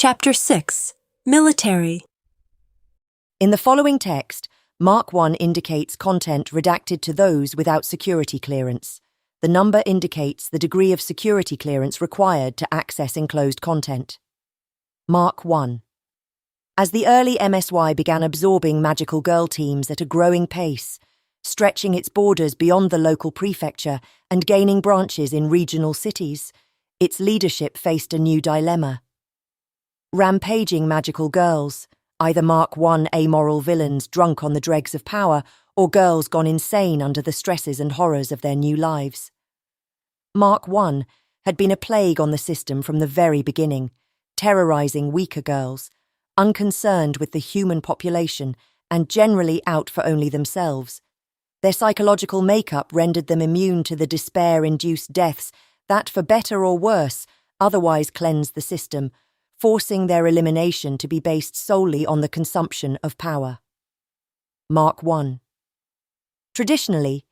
Chapter 6. Military. In the following text, Mark 1 indicates content redacted to those without security clearance. The number indicates the degree of security clearance required to access enclosed content. Mark 1. As the early MSY began absorbing magical girl teams at a growing pace, stretching its borders beyond the local prefecture and gaining branches in regional cities, its leadership faced a new dilemma. Rampaging magical girls, either Mark 1 amoral villains drunk on the dregs of power or girls gone insane under the stresses and horrors of their new lives. Mark 1 had been a plague on the system from the very beginning, terrorizing weaker girls, unconcerned with the human population and generally out for only themselves. Their psychological makeup rendered them immune to the despair-induced deaths that, for better or worse, otherwise cleansed the system, forcing their elimination to be based solely on the consumption of power. Mark 1. Traditionally,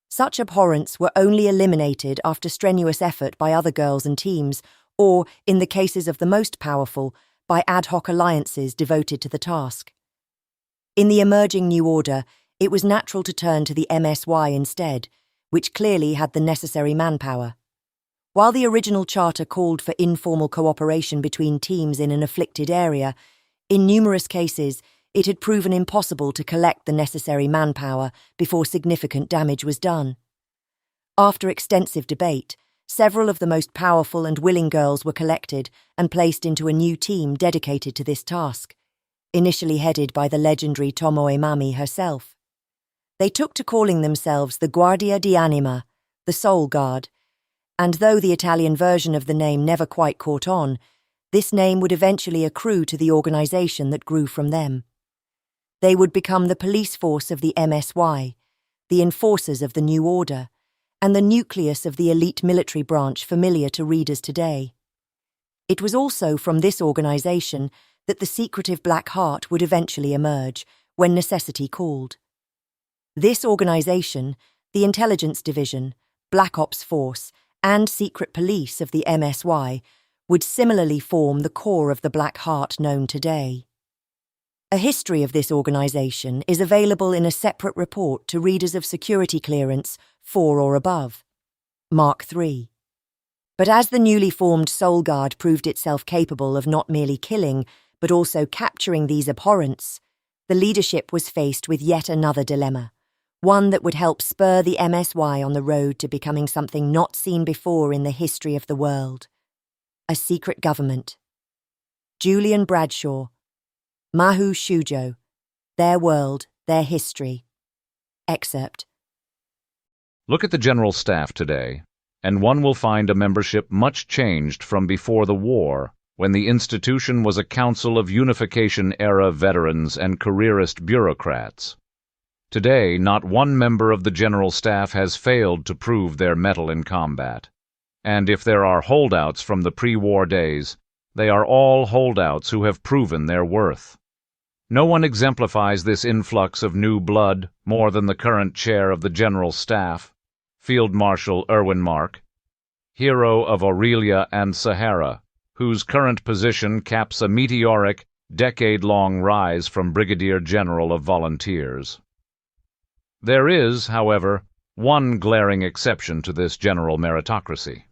such abhorrents were only eliminated after strenuous effort by other girls and teams, or, in the cases of the most powerful, by ad hoc alliances devoted to the task. In the emerging new order, it was natural to turn to the MSY instead, which clearly had the necessary manpower. While the original charter called for informal cooperation between teams in an afflicted area, in numerous cases it had proven impossible to collect the necessary manpower before significant damage was done. After extensive debate, several of the most powerful and willing girls were collected and placed into a new team dedicated to this task, initially headed by the legendary Tomoe Mami herself. They took to calling themselves the Guardia di Anima, the Soul Guard, and though the Italian version of the name never quite caught on, this name would eventually accrue to the organization that grew from them. They would become the police force of the MSY, the enforcers of the new order, and the nucleus of the elite military branch familiar to readers today. It was also from this organization that the secretive Black Heart would eventually emerge, when necessity called. This organization, the Intelligence Division, Black Ops Force, and secret police of the MSY would similarly form the core of the Black Heart known today. A history of this organization is available in a separate report to readers of security clearance 4 or above, Mark 3. But as the newly formed Soul Guard proved itself capable of not merely killing, but also capturing these abhorrents, the leadership was faced with yet another dilemma, one that would help spur the MSY on the road to becoming something not seen before in the history of the world. A secret government. Julian Bradshaw. Mahu Shujo. Their World, Their History. Excerpt. Look at the General Staff today, and one will find a membership much changed from before the war, when the institution was a council of Unification-era veterans and careerist bureaucrats. Today, not one member of the General Staff has failed to prove their mettle in combat. And if there are holdouts from the pre-war days, they are all holdouts who have proven their worth. No one exemplifies this influx of new blood more than the current chair of the General Staff, Field Marshal Erwin Mark, hero of Aurelia and Sahara, whose current position caps a meteoric, decade-long rise from Brigadier General of Volunteers. There is, however, one glaring exception to this general meritocracy.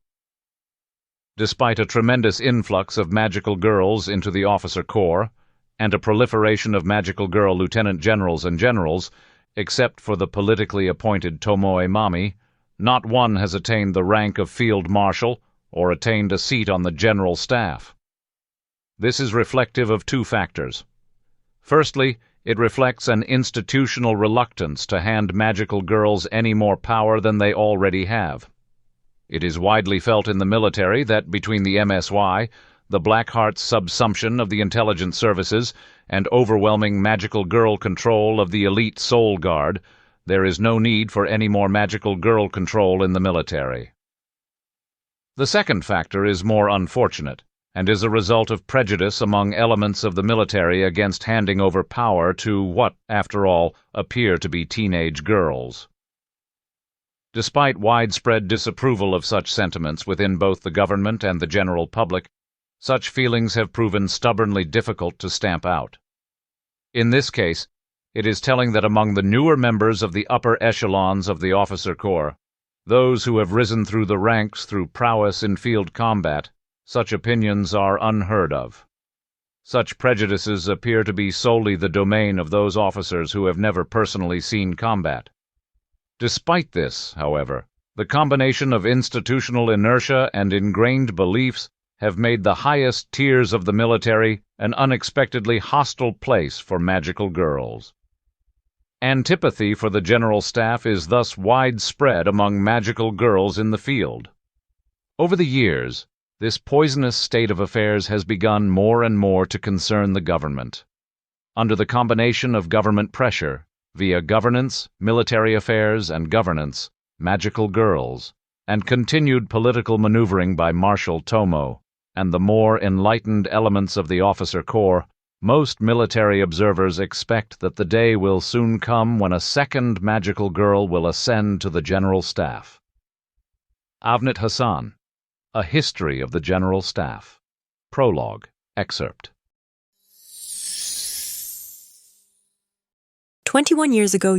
Despite a tremendous influx of magical girls into the officer corps, and a proliferation of magical girl lieutenant generals and generals, except for the politically appointed Tomoe Mami, not one has attained the rank of field marshal or attained a seat on the general staff. This is reflective of two factors. Firstly, it reflects an institutional reluctance to hand magical girls any more power than they already have. It is widely felt in the military that between the MSY, the Black Heart's subsumption of the intelligence services, and overwhelming magical girl control of the elite Soul Guard, there is no need for any more magical girl control in the military. The second factor is more unfortunate, and is a result of prejudice among elements of the military against handing over power to what, after all, appear to be teenage girls. Despite widespread disapproval of such sentiments within both the government and the general public, Such feelings have proven stubbornly difficult to stamp out. In this case, it is telling that among the newer members of the upper echelons of the officer corps, those who have risen through the ranks through prowess in field combat, such opinions are unheard of. Such prejudices appear to be solely the domain of those officers who have never personally seen combat. Despite this, however, the combination of institutional inertia and ingrained beliefs have made the highest tiers of the military an unexpectedly hostile place for magical girls. Antipathy for the general staff is thus widespread among magical girls in the field. Over the years, this poisonous state of affairs has begun more and more to concern the government. Under the combination of government pressure, via governance, military affairs, and governance, magical girls, and continued political maneuvering by Marshal Tomo, and the more enlightened elements of the officer corps, most military observers expect that the day will soon come when a second magical girl will ascend to the general staff. Avnet Hassan, A History of the General Staff. Prologue. Excerpt. 21 years ago,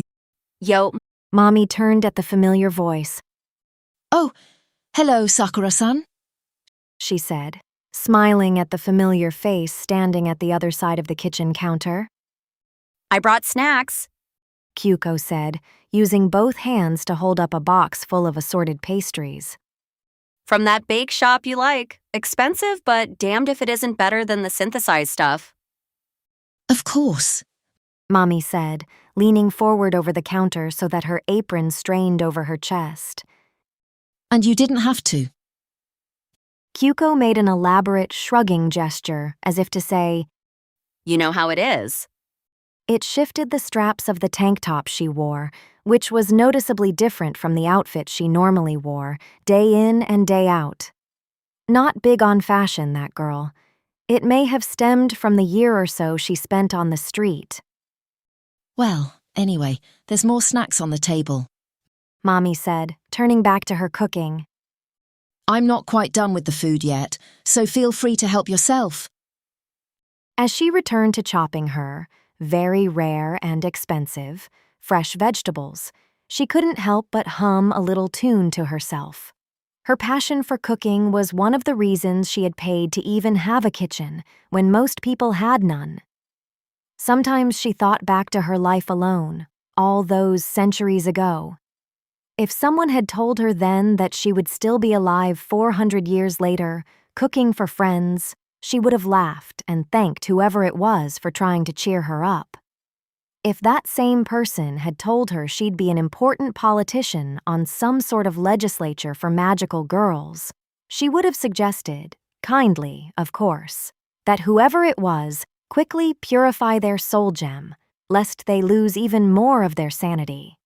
Yo, Mommy turned at the familiar voice. oh, hello, Sakura-san. She said, smiling at the familiar face standing at the other side of the kitchen counter. I brought snacks. Kyuko said, using both hands to hold up a box full of assorted pastries. From that bake shop you like. Expensive, but damned if it isn't better than the synthesized stuff. Of course. Mommy said, leaning forward over the counter so that her apron strained over her chest. And you didn't have to. Kyuko made an elaborate shrugging gesture, as if to say, You know how it is. It shifted the straps of the tank top she wore, which was noticeably different from the outfit she normally wore, day in and day out. Not big on fashion, that girl. It may have stemmed from the year or so she spent on the street. Well, anyway, there's more snacks on the table. Mommy said, turning back to her cooking. I'm not quite done with the food yet, so feel free to help yourself. As she returned to chopping her, very rare and expensive, fresh vegetables, she couldn't help but hum a little tune to herself. Her passion for cooking was one of the reasons she had paid to even have a kitchen when most people had none. Sometimes she thought back to her life alone, all those centuries ago. If someone had told her then that she would still be alive 400 years later, cooking for friends, she would have laughed and thanked whoever it was for trying to cheer her up. If that same person had told her she'd be an important politician on some sort of legislature for magical girls, she would have suggested, kindly, of course, that whoever it was quickly purify their soul gem, lest they lose even more of their sanity.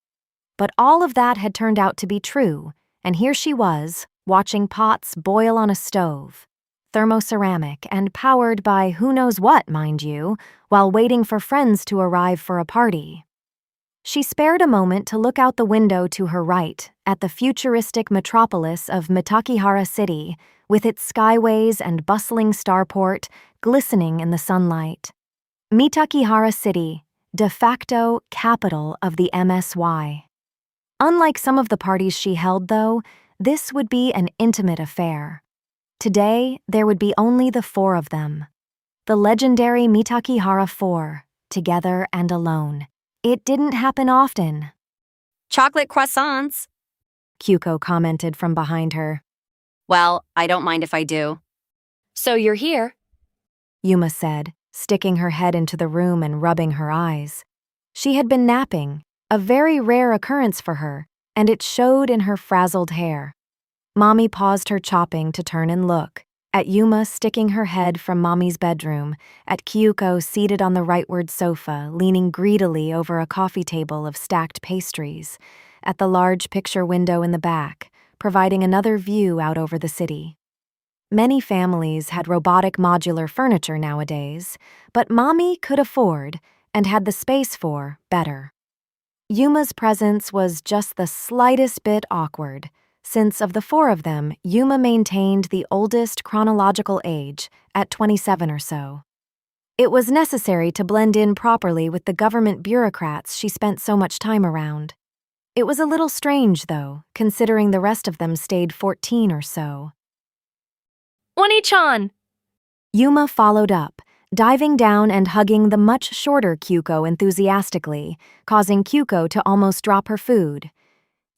But all of that had turned out to be true, and here she was, watching pots boil on a stove, thermoceramic and powered by who knows what, mind you, while waiting for friends to arrive for a party. She spared a moment to look out the window to her right at the futuristic metropolis of Mitakihara City, with its skyways and bustling starport glistening in the sunlight. Mitakihara City, de facto capital of the MSY. Unlike some of the parties she held, though, this would be an intimate affair. Today, there would be only the four of them. The legendary Mitakihara Four, together and alone. It didn't happen often. Chocolate croissants. Kyuko commented from behind her. Well, I don't mind if I do. So you're here? Yuma said, sticking her head into the room and rubbing her eyes. She had been napping, a very rare occurrence for her, and it showed in her frazzled hair. Mommy paused her chopping to turn and look, at Yuma sticking her head from Mommy's bedroom, at Kyuko seated on the rightward sofa, leaning greedily over a coffee table of stacked pastries, at the large picture window in the back, providing another view out over the city. Many families had robotic modular furniture nowadays, but Mommy could afford, and had the space for, better. Yuma's presence was just the slightest bit awkward, since of the four of them, Yuma maintained the oldest chronological age, at 27 or so. It was necessary to blend in properly with the government bureaucrats she spent so much time around. It was a little strange, though, considering the rest of them stayed 14 or so. Oni-chan! Yuma followed up, diving down and hugging the much shorter Kyuko enthusiastically, causing Kyuko to almost drop her food.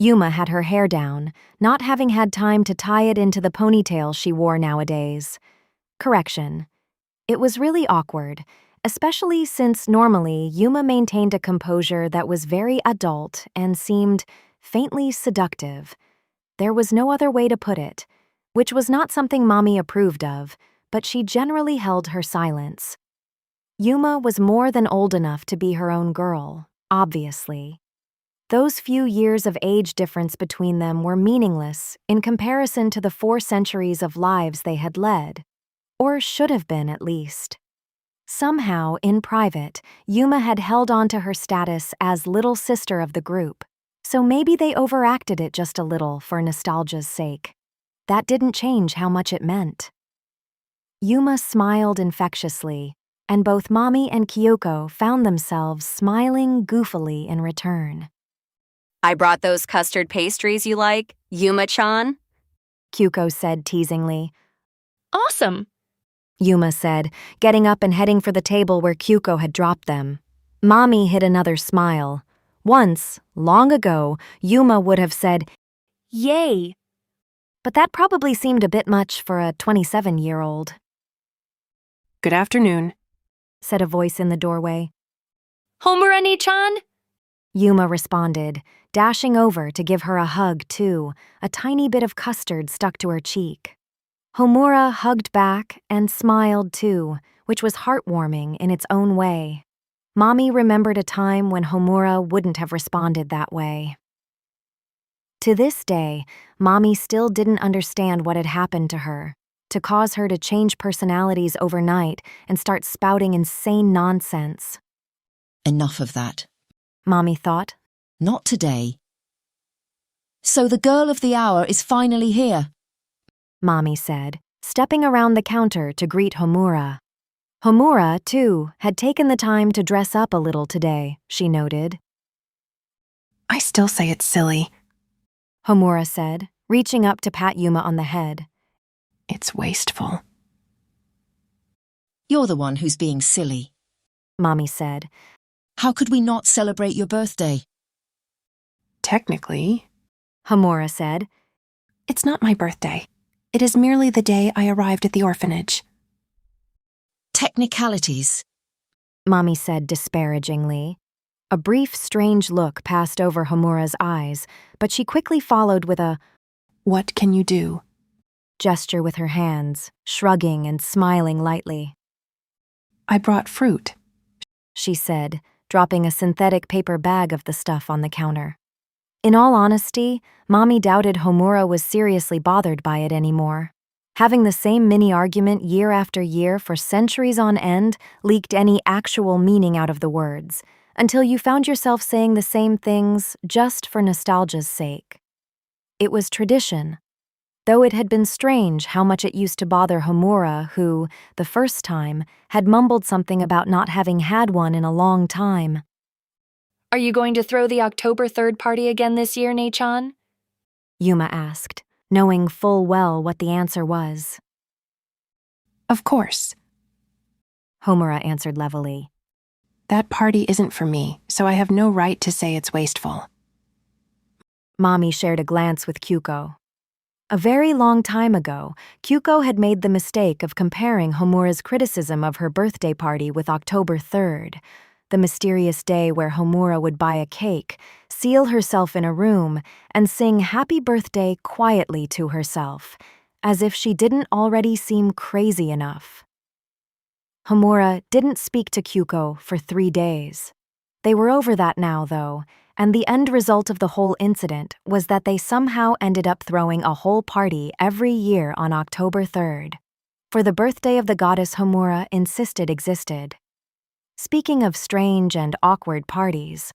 Yuma had her hair down, not having had time to tie it into the ponytail she wore nowadays. Correction. It was really awkward, especially since normally Yuma maintained a composure that was very adult and seemed faintly seductive. There was no other way to put it, which was not something Mommy approved of, but she generally held her silence. Yuma was more than old enough to be her own girl, obviously. Those few years of age difference between them were meaningless in comparison to the 4 centuries of lives they had led. Or should have been, at least. Somehow, in private, Yuma had held on to her status as little sister of the group, so maybe they overacted it just a little for nostalgia's sake. That didn't change how much it meant. Yuma smiled infectiously, and both Mommy and Kyoko found themselves smiling goofily in return. I brought those custard pastries you like, Yuma-chan. Kyuko said teasingly. Awesome! Yuma said, getting up and heading for the table where Kyuko had dropped them. Mommy hid another smile. Once, long ago, Yuma would have said, "Yay!" But that probably seemed a bit much for a 27-year-old. Good afternoon, Said a voice in the doorway. Homura-ni-chan? Yuma responded, dashing over to give her a hug too, a tiny bit of custard stuck to her cheek. Homura hugged back and smiled too, which was heartwarming in its own way. Mommy remembered a time when Homura wouldn't have responded that way. To this day, Mommy still didn't understand what had happened to her, to cause her to change personalities overnight and start spouting insane nonsense. Enough of that. Mommy thought. Not today. So the girl of the hour is finally here. Mommy said, stepping around the counter to greet Homura. Homura, too, had taken the time to dress up a little today, she noted. I still say it's silly. Homura said, reaching up to pat Yuma on the head. It's wasteful. You're the one who's being silly. Mommy said. How could we not celebrate your birthday? Technically, Homura said. it's not my birthday. It is merely the day I arrived at the orphanage. Technicalities. Mommy said disparagingly. A brief, strange look passed over Homura's eyes, but she quickly followed with a What can you do? gesture with her hands, shrugging and smiling lightly. I brought fruit. She said, dropping a synthetic paper bag of the stuff on the counter. In all honesty, Mommy doubted Homura was seriously bothered by it anymore. Having the same mini-argument year after year for centuries on end leaked any actual meaning out of the words, until you found yourself saying the same things just for nostalgia's sake. It was tradition, though it had been strange how much it used to bother Homura, who, the first time, had mumbled something about not having had one in a long time. Are you going to throw the October 3rd party again this year, Nei-chan? Yuma asked, knowing full well what the answer was. Of course. Homura answered levelly. That party isn't for me, so I have no right to say it's wasteful. Mommy shared a glance with Kyuko. A very long time ago, Kyuko had made the mistake of comparing Homura's criticism of her birthday party with October 3rd, the mysterious day where Homura would buy a cake, seal herself in a room, and sing happy birthday quietly to herself, as if she didn't already seem crazy enough. Homura didn't speak to Kyuko for 3 days. They were over that now, though, and the end result of the whole incident was that they somehow ended up throwing a whole party every year on October 3rd, for the birthday of the goddess Homura insisted existed. Speaking of strange and awkward parties,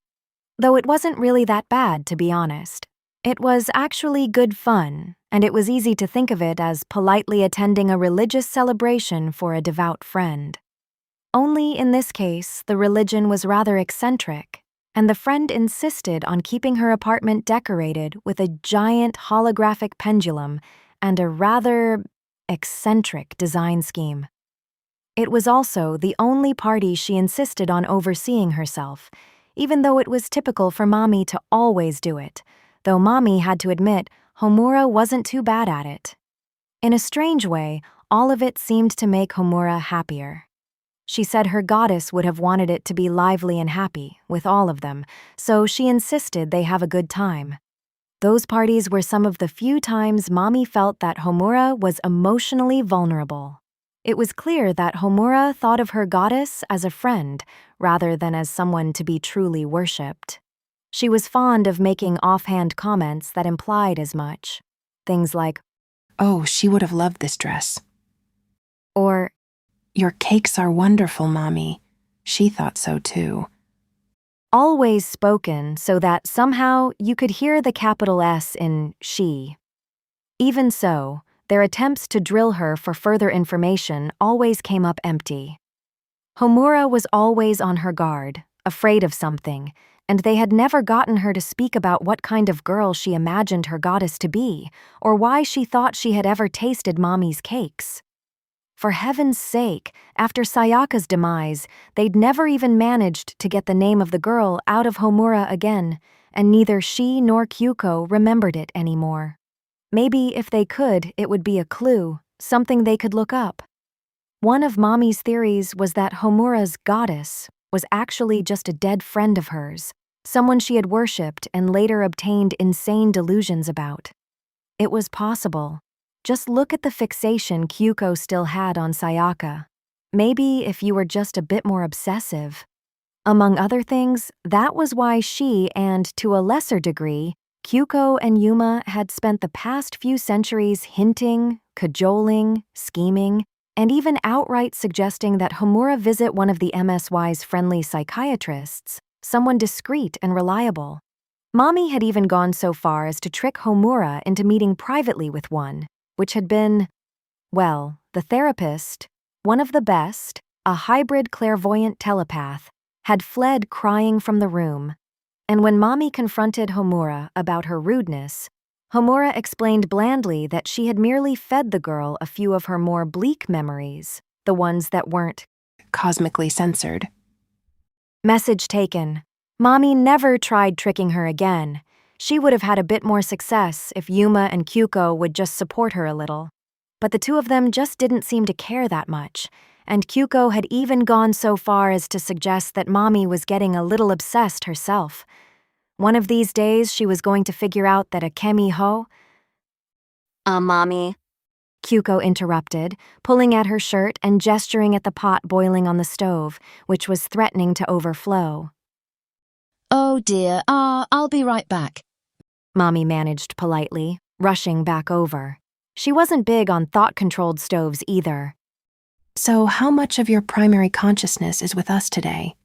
though it wasn't really that bad, to be honest, It was actually good fun, and it was easy to think of it as politely attending a religious celebration for a devout friend. Only in this case, the religion was rather eccentric, and the friend insisted on keeping her apartment decorated with a giant holographic pendulum and a rather eccentric design scheme. It was also the only party she insisted on overseeing herself, even though it was typical for Mommy to always do it, though Mommy had to admit Homura wasn't too bad at it. In a strange way, all of it seemed to make Homura happier. She said her goddess would have wanted it to be lively and happy, with all of them, so she insisted they have a good time. Those parties were some of the few times Mommy felt that Homura was emotionally vulnerable. It was clear that Homura thought of her goddess as a friend, rather than as someone to be truly worshipped. She was fond of making offhand comments that implied as much. Things like, Oh, she would have loved this dress. or, Your cakes are wonderful, Mommy. She thought so too. always spoken so that somehow you could hear the capital S in she. Even so, their attempts to drill her for further information always came up empty. Homura was always on her guard, afraid of something, and they had never gotten her to speak about what kind of girl she imagined her goddess to be, or why she thought she had ever tasted Mommy's cakes. For heaven's sake, after Sayaka's demise, they'd never even managed to get the name of the girl out of Homura again, and neither she nor Kyuko remembered it anymore. Maybe if they could, it would be a clue, something they could look up. One of Mommy's theories was that Homura's goddess was actually just a dead friend of hers, someone she had worshipped and later obtained insane delusions about. It was possible. Just look at the fixation Kyuko still had on Sayaka. Maybe if you were just a bit more obsessive. Among other things, that was why she and, to a lesser degree, Kyuko and Yuma had spent the past few centuries hinting, cajoling, scheming, and even outright suggesting that Homura visit one of the MSY's friendly psychiatrists, someone discreet and reliable. Mommy had even gone so far as to trick Homura into meeting privately with one, which had been, well, the therapist, one of the best, a hybrid clairvoyant telepath, had fled crying from the room. And when Mommy confronted Homura about her rudeness, Homura explained blandly that she had merely fed the girl a few of her more bleak memories, the ones that weren't Cosmically censored. message taken. Mommy never tried tricking her again. She would have had a bit more success if Yuma and Kyuko would just support her a little. But the two of them just didn't seem to care that much, and Kyuko had even gone so far as to suggest that Mommy was getting a little obsessed herself. One of these days she was going to figure out that Akemi Ho, Mommy. Kyuko interrupted, pulling at her shirt and gesturing at the pot boiling on the stove, which was threatening to overflow. Oh dear, I'll be right back. Mommy managed politely, rushing back over. She wasn't big on thought-controlled stoves either. So how much of your primary consciousness is with us today?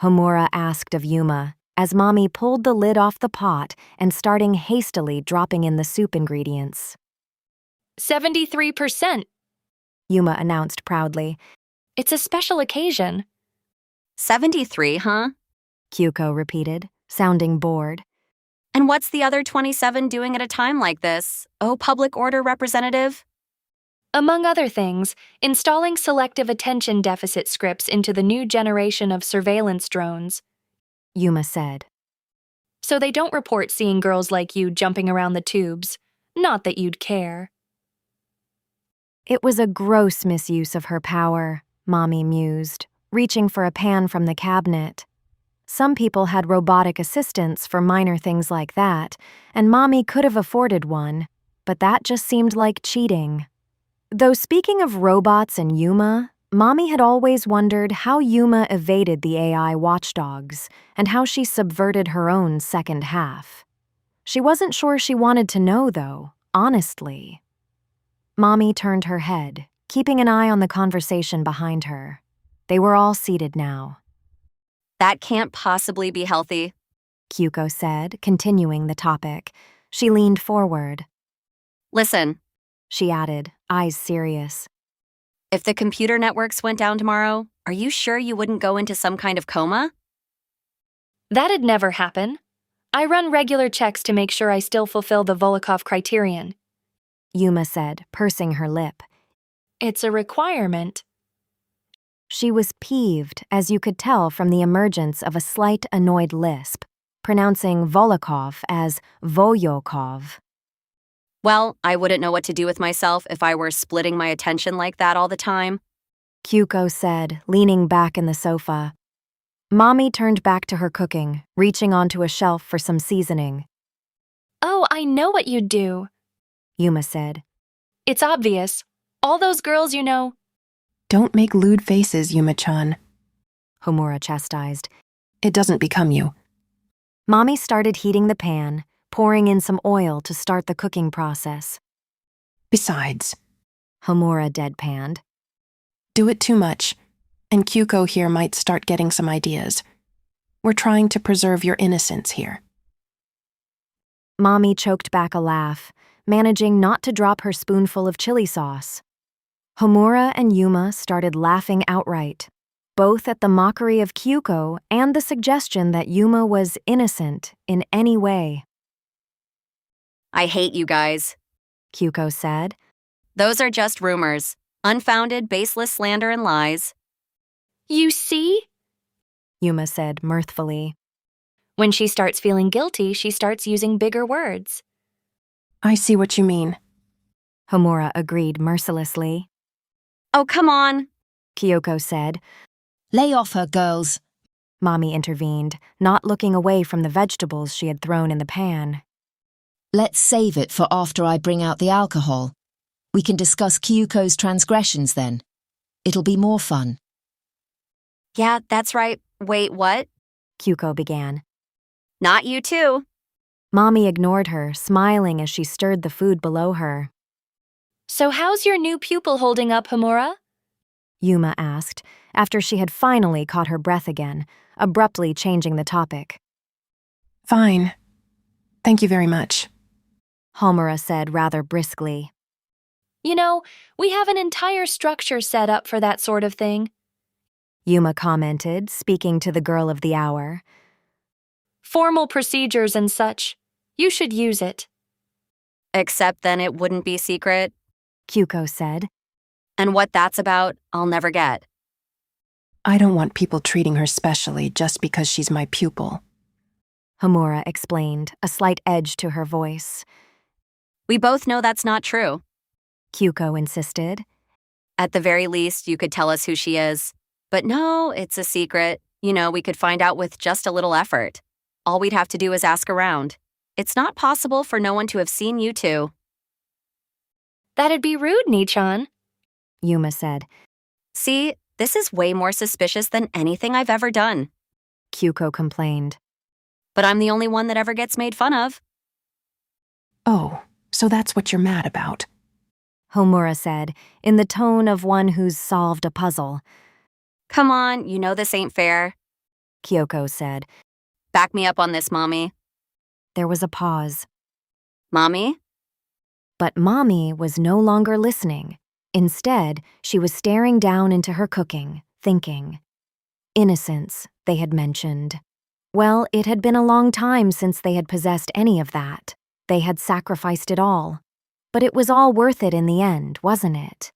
Homura asked of Yuma, as Mommy pulled the lid off the pot and starting hastily dropping in the soup ingredients. 73%. Yuma announced proudly. It's a special occasion. 73, huh? Kyuko repeated, sounding bored. And what's the other 27 doing at a time like this? Oh, public order representative? Among other things, installing selective attention deficit scripts into the new generation of surveillance drones, Yuma said. so they don't report seeing girls like you jumping around the tubes. Not that you'd care. It was a gross misuse of her power, Mommy mused, reaching for a pan from the cabinet. Some people had robotic assistants for minor things like that, and Mommy could have afforded one, but that just seemed like cheating. Though speaking of robots and Yuma, Mommy had always wondered how Yuma evaded the AI watchdogs and how she subverted her own second half. She wasn't sure she wanted to know, though, honestly. Mommy turned her head, keeping an eye on the conversation behind her. They were all seated now. That can't possibly be healthy. Kyuko said, continuing the topic. She leaned forward. Listen, She added, eyes serious. if the computer networks went down tomorrow, are you sure you wouldn't go into some kind of coma? That'd never happen. I run regular checks to make sure I still fulfill the Volokov criterion. Yuma said, pursing her lip. It's a requirement. She was peeved, as you could tell from the emergence of a slight annoyed lisp, pronouncing Volokov as Voyokov. Well, I wouldn't know what to do with myself if I were splitting my attention like that all the time. Kyuko said, leaning back in the sofa. Mommy turned back to her cooking, reaching onto a shelf for some seasoning. Oh, I know what you'd do. Yuma said. It's obvious. All those girls you know. Don't make lewd faces, Yuma-chan. Homura chastised. It doesn't become you. Mommy started heating the pan, pouring in some oil to start the cooking process. Besides, Homura deadpanned. do it too much, and Kyuko here might start getting some ideas. We're trying to preserve your innocence here. Mommy choked back a laugh, managing not to drop her spoonful of chili sauce. Homura and Yuma started laughing outright, both at the mockery of Kyuko and the suggestion that Yuma was innocent in any way. I hate you guys. Kyuko said. Those are just rumors. Unfounded, baseless slander and lies. You see? Yuma said mirthfully. When she starts feeling guilty, she starts using bigger words. I see what you mean. Homura agreed mercilessly. Oh, come on. Kyoko said. Lay off her, girls. Mommy intervened, not looking away from the vegetables she had thrown in the pan. Let's save it for after I bring out the alcohol. We can discuss Kyuko's transgressions then. It'll be more fun. Yeah, that's right. Wait, what? Kyuko began. Not you too. Mommy ignored her, smiling as she stirred the food below her. So how's your new pupil holding up, Homura? Yuma asked, after she had finally caught her breath again, abruptly changing the topic. Fine. Thank you very much. Homura said rather briskly. You know, we have an entire structure set up for that sort of thing. Yuma commented, speaking to the girl of the hour. Formal procedures and such. You should use it. Except then it wouldn't be secret. Kyuko said. And what that's about, I'll never get. I don't want people treating her specially just because she's my pupil. Homura explained, a slight edge to her voice. We both know that's not true. Kyuko insisted. At the very least, you could tell us who she is. But no, it's a secret. You know, we could find out with just a little effort. All we'd have to do is ask around. It's not possible for no one to have seen you two. That'd be rude, Nichan. Yuma said. See, this is way more suspicious than anything I've ever done. Kyuko complained. But I'm the only one that ever gets made fun of. Oh, so that's what you're mad about. Homura said, in the tone of one who's solved a puzzle. Come on, you know this ain't fair. Kyoko said. Back me up on this, Mommy. There was a pause. Mommy? But Mommy was no longer listening. Instead, she was staring down into her cooking, thinking. Innocence, they had mentioned. Well, it had been a long time since they had possessed any of that. They had sacrificed it all. But it was all worth it in the end, wasn't it?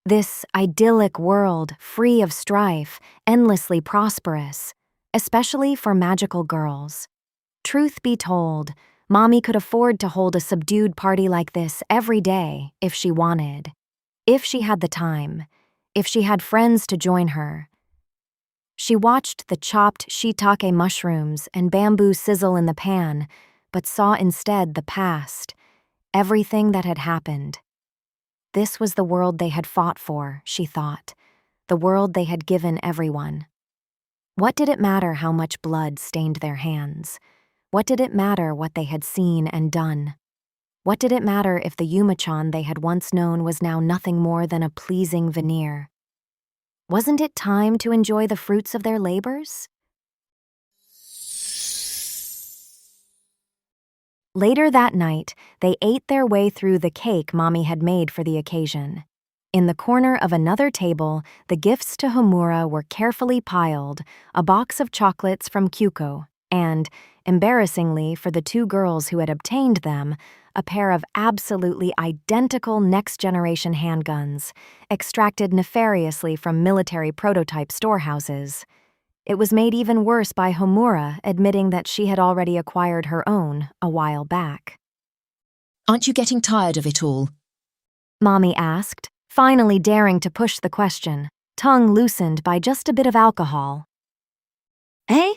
This idyllic world, free of strife, endlessly prosperous, especially for magical girls. Truth be told, Mommy could afford to hold a subdued party like this every day if she wanted. If she had the time. If she had friends to join her. She watched the chopped shiitake mushrooms and bamboo sizzle in the pan, but saw instead the past, everything that had happened. This was the world they had fought for, she thought, the world they had given everyone. What did it matter how much blood stained their hands? What did it matter what they had seen and done? What did it matter if the Yuma-chan they had once known was now nothing more than a pleasing veneer? Wasn't it time to enjoy the fruits of their labors? Later that night, they ate their way through the cake Mommy had made for the occasion. In the corner of another table, the gifts to Homura were carefully piled, a box of chocolates from Kyuko, and, embarrassingly for the two girls who had obtained them, a pair of absolutely identical next-generation handguns, extracted nefariously from military prototype storehouses. It was made even worse by Homura admitting that she had already acquired her own a while back. Aren't you getting tired of it all? Mommy asked, finally daring to push the question, tongue loosened by just a bit of alcohol. Eh?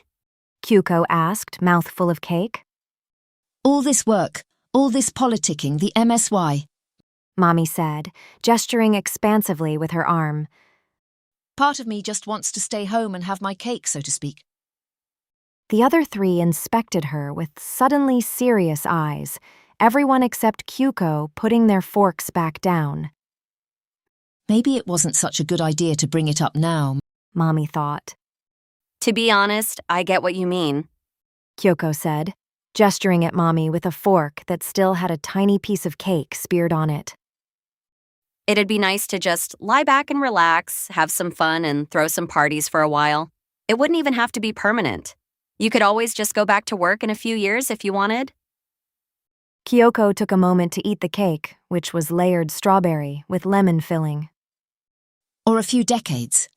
Kyuko asked, mouthful of cake. All this work, all this politicking, the MSY. Mommy said, gesturing expansively with her arm. Part of me just wants to stay home and have my cake, so to speak. The other three inspected her with suddenly serious eyes, everyone except Kyuko putting their forks back down. Maybe it wasn't such a good idea to bring it up now, Mommy thought. To be honest, I get what you mean. Kyoko said, gesturing at Mommy with a fork that still had a tiny piece of cake speared on it. It'd be nice to just lie back and relax, have some fun, and throw some parties for a while. It wouldn't even have to be permanent. You could always just go back to work in a few years if you wanted. Kyoko took a moment to eat the cake, which was layered strawberry with lemon filling. Or a few decades.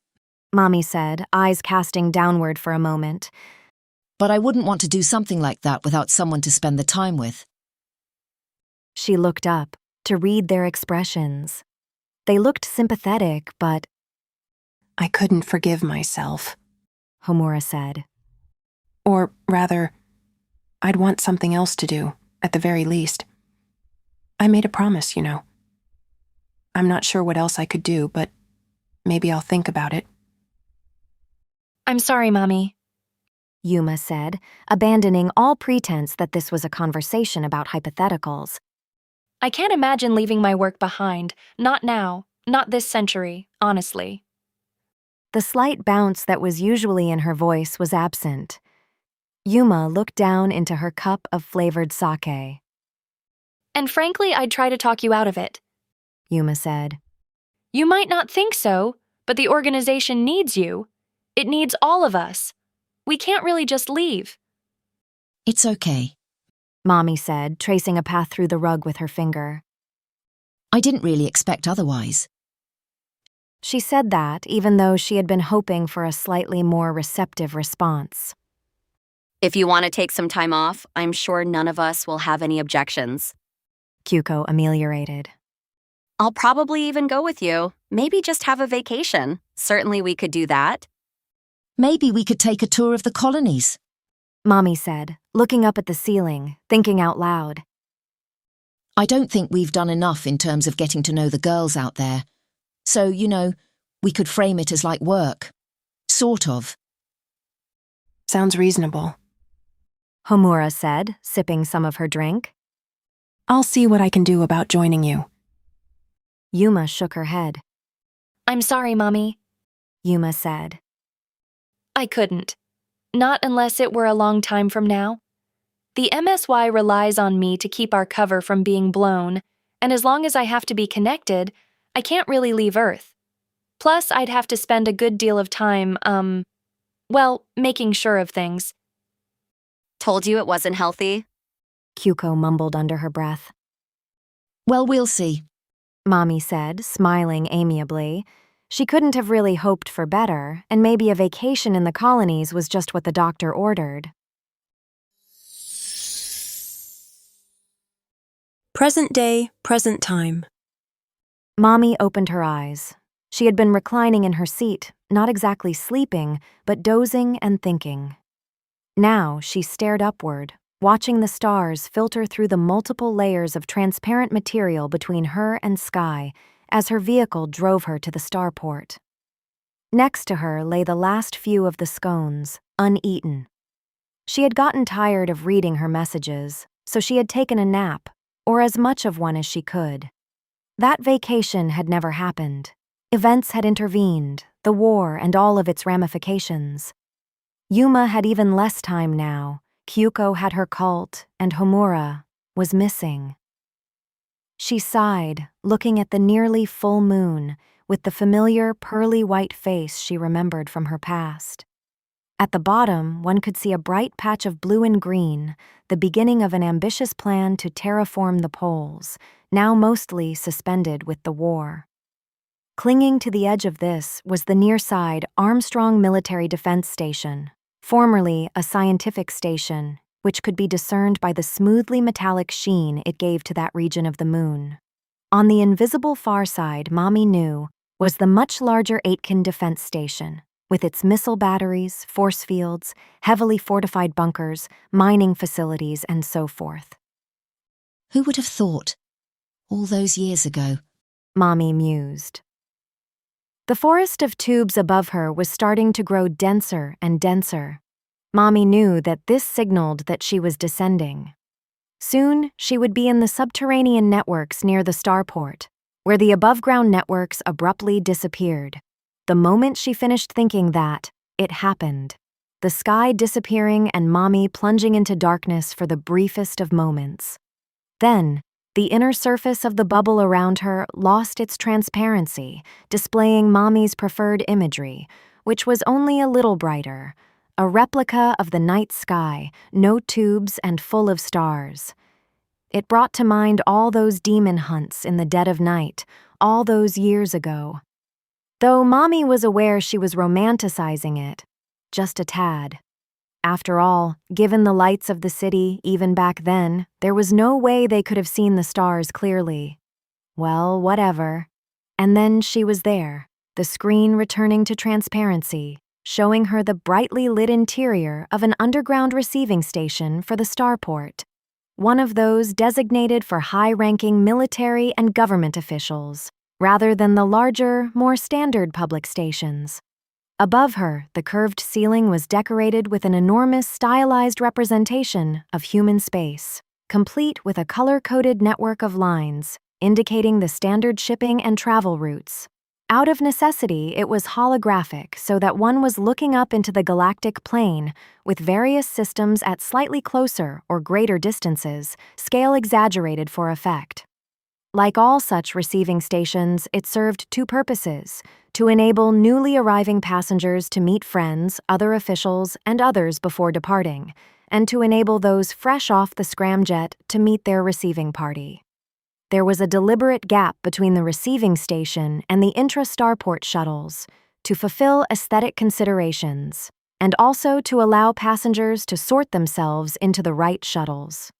Mommy said, eyes casting downward for a moment. But I wouldn't want to do something like that without someone to spend the time with. She looked up to read their expressions. They looked sympathetic, but I couldn't forgive myself. Homura said. Or rather, I'd want something else to do, at the very least. I made a promise, you know. I'm not sure what else I could do, but maybe I'll think about it. I'm sorry, Mommy. Yuma said, abandoning all pretense that this was a conversation about hypotheticals. I can't imagine leaving my work behind. Not now. Not this century, honestly. The slight bounce that was usually in her voice was absent. Yuma looked down into her cup of flavored sake. And frankly, I'd try to talk you out of it. Yuma said. You might not think so, but the organization needs you. It needs all of us. We can't really just leave. It's okay. Mommy said, tracing a path through the rug with her finger. I didn't really expect otherwise. She said that even though she had been hoping for a slightly more receptive response. If you want to take some time off, I'm sure none of us will have any objections. Kyuko ameliorated. I'll probably even go with you. Maybe just have a vacation. Certainly we could do that. Maybe we could take a tour of the colonies. Mommy said, looking up at the ceiling, thinking out loud. I don't think we've done enough in terms of getting to know the girls out there. So, you know, we could frame it as like work. Sort of. Sounds reasonable. Homura said, sipping some of her drink. I'll see what I can do about joining you. Yuma shook her head. I'm sorry, Mommy. Yuma said. I couldn't. Not unless it were a long time from now. The MSY relies on me to keep our cover from being blown, and as long as I have to be connected, I can't really leave Earth. Plus, I'd have to spend a good deal of time, making sure of things. Told you it wasn't healthy? Kyuko mumbled under her breath. Well, we'll see. Mommy said, smiling amiably. She couldn't have really hoped for better, and maybe a vacation in the colonies was just what the doctor ordered. Present day, present time. Mommy opened her eyes. She had been reclining in her seat, not exactly sleeping, but dozing and thinking. Now she stared upward, watching the stars filter through the multiple layers of transparent material between her and sky as her vehicle drove her to the starport. Next to her lay the last few of the scones, uneaten. She had gotten tired of reading her messages, so she had taken a nap, or as much of one as she could. That vacation had never happened. Events had intervened, the war and all of its ramifications. Yuma had even less time now. Kyuko had her cult, and Homura, was missing. She sighed, looking at the nearly full moon with the familiar pearly white face she remembered from her past. At the bottom, one could see a bright patch of blue and green, the beginning of an ambitious plan to terraform the poles, now mostly suspended with the war. Clinging to the edge of this was the near-side Armstrong Military Defense Station, formerly a scientific station, which could be discerned by the smoothly metallic sheen it gave to that region of the moon. On the invisible far side, Mommy knew, was the much larger Aitken Defense Station, with its missile batteries, force fields, heavily fortified bunkers, mining facilities, and so forth. Who would have thought? All those years ago. Mommy mused. The forest of tubes above her was starting to grow denser and denser. Mommy knew that this signaled that she was descending. Soon, she would be in the subterranean networks near the starport, where the above-ground networks abruptly disappeared. The moment she finished thinking that, it happened. The sky disappearing and Mommy plunging into darkness for the briefest of moments. Then, the inner surface of the bubble around her lost its transparency, displaying Mommy's preferred imagery, which was only a little brighter, a replica of the night sky, no tubes and full of stars. It brought to mind all those demon hunts in the dead of night, all those years ago. Though Mommy was aware she was romanticizing it, just a tad. After all, given the lights of the city, even back then, there was no way they could have seen the stars clearly. Well, whatever. And then she was there, the screen returning to transparency, showing her the brightly lit interior of an underground receiving station for the starport, one of those designated for high-ranking military and government officials, rather than the larger, more standard public stations. Above her, the curved ceiling was decorated with an enormous stylized representation of human space, complete with a color-coded network of lines, indicating the standard shipping and travel routes. Out of necessity, it was holographic so that one was looking up into the galactic plane, with various systems at slightly closer or greater distances, scale exaggerated for effect. Like all such receiving stations, it served two purposes: to enable newly arriving passengers to meet friends, other officials, and others before departing, and to enable those fresh off the scramjet to meet their receiving party. There was a deliberate gap between the receiving station and the intra-starport shuttles to fulfill aesthetic considerations, and also to allow passengers to sort themselves into the right shuttles.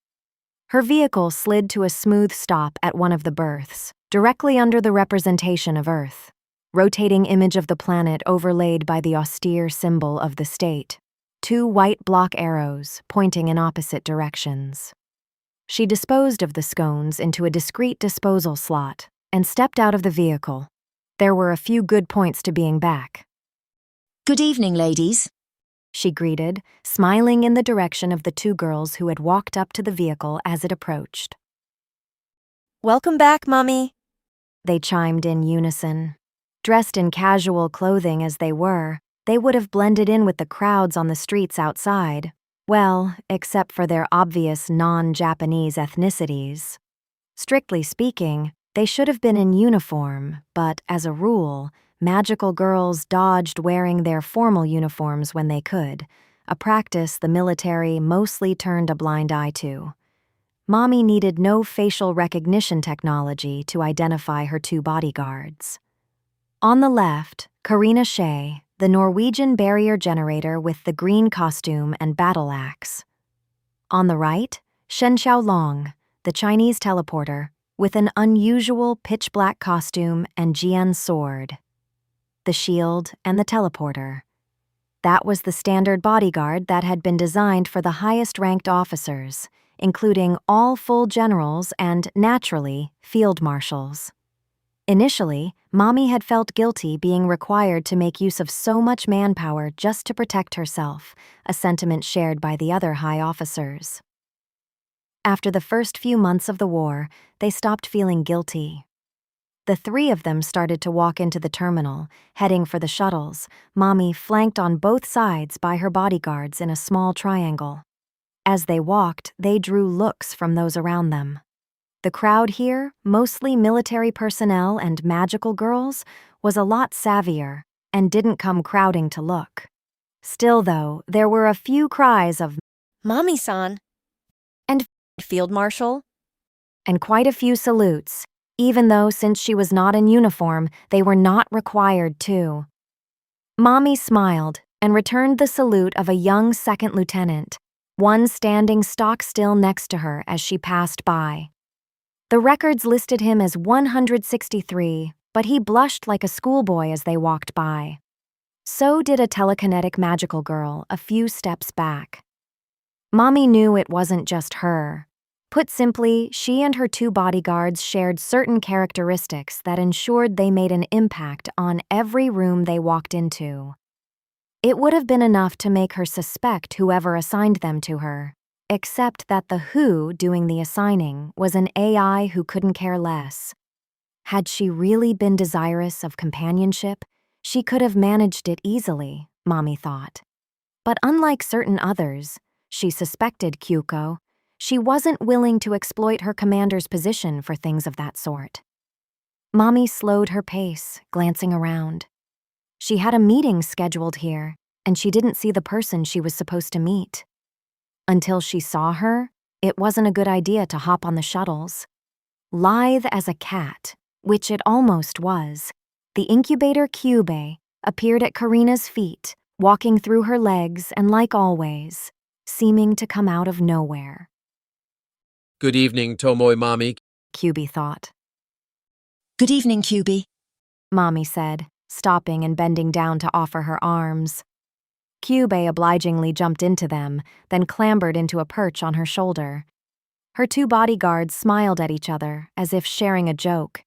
Her vehicle slid to a smooth stop at one of the berths, directly under the representation of Earth, rotating image of the planet overlaid by the austere symbol of the state, two white block arrows pointing in opposite directions. She disposed of the scones into a discreet disposal slot and stepped out of the vehicle. There were a few good points to being back. Good evening, ladies. She greeted, smiling in the direction of the two girls who had walked up to the vehicle as it approached. Welcome back, Mommy. They chimed in unison. Dressed in casual clothing as they were, they would have blended in with the crowds on the streets outside. Well, except for their obvious non-Japanese ethnicities. Strictly speaking, they should have been in uniform, but as a rule, magical girls dodged wearing their formal uniforms when they could, a practice the military mostly turned a blind eye to. Mommy needed no facial recognition technology to identify her two bodyguards. On the left, Karina Shea, the Norwegian barrier generator with the green costume and battle axe. On the right, Shen Xiaolong, the Chinese teleporter, with an unusual pitch-black costume and Jian sword. The shield and the teleporter. That was the standard bodyguard that had been designed for the highest-ranked officers, including all full generals and, naturally, field marshals. Initially, Mommy had felt guilty being required to make use of so much manpower just to protect herself, a sentiment shared by the other high officers. After the first few months of the war, they stopped feeling guilty. The three of them started to walk into the terminal, heading for the shuttles, Mommy flanked on both sides by her bodyguards in a small triangle. As they walked, they drew looks from those around them. The crowd here, mostly military personnel and magical girls, was a lot savvier and didn't come crowding to look. Still, though, there were a few cries of Mommy-san. And Field Marshal. and quite a few salutes, even though since she was not in uniform, they were not required to. Mommy smiled and returned the salute of a young second lieutenant, one standing stock still next to her as she passed by. The records listed him as 163, but he blushed like a schoolboy as they walked by. So did a telekinetic magical girl a few steps back. Mommy knew it wasn't just her. Put simply, she and her two bodyguards shared certain characteristics that ensured they made an impact on every room they walked into. It would have been enough to make her suspect whoever assigned them to her, except that the who doing the assigning was an AI who couldn't care less. Had she really been desirous of companionship, she could have managed it easily, Mommy thought. But unlike certain others, she suspected Kyuko, she wasn't willing to exploit her commander's position for things of that sort. Mommy slowed her pace, glancing around. She had a meeting scheduled here, and she didn't see the person she was supposed to meet. Until she saw her, it wasn't a good idea to hop on the shuttles. Lithe as a cat, which it almost was, the incubator Kyubey appeared at Karina's feet, walking through her legs and, like always, seeming to come out of nowhere. Good evening, Tomoe Mami. Kyubey thought. Good evening, Kyubey. Mommy said, stopping and bending down to offer her arms. Kyubey obligingly jumped into them, then clambered into a perch on her shoulder. Her two bodyguards smiled at each other, as if sharing a joke.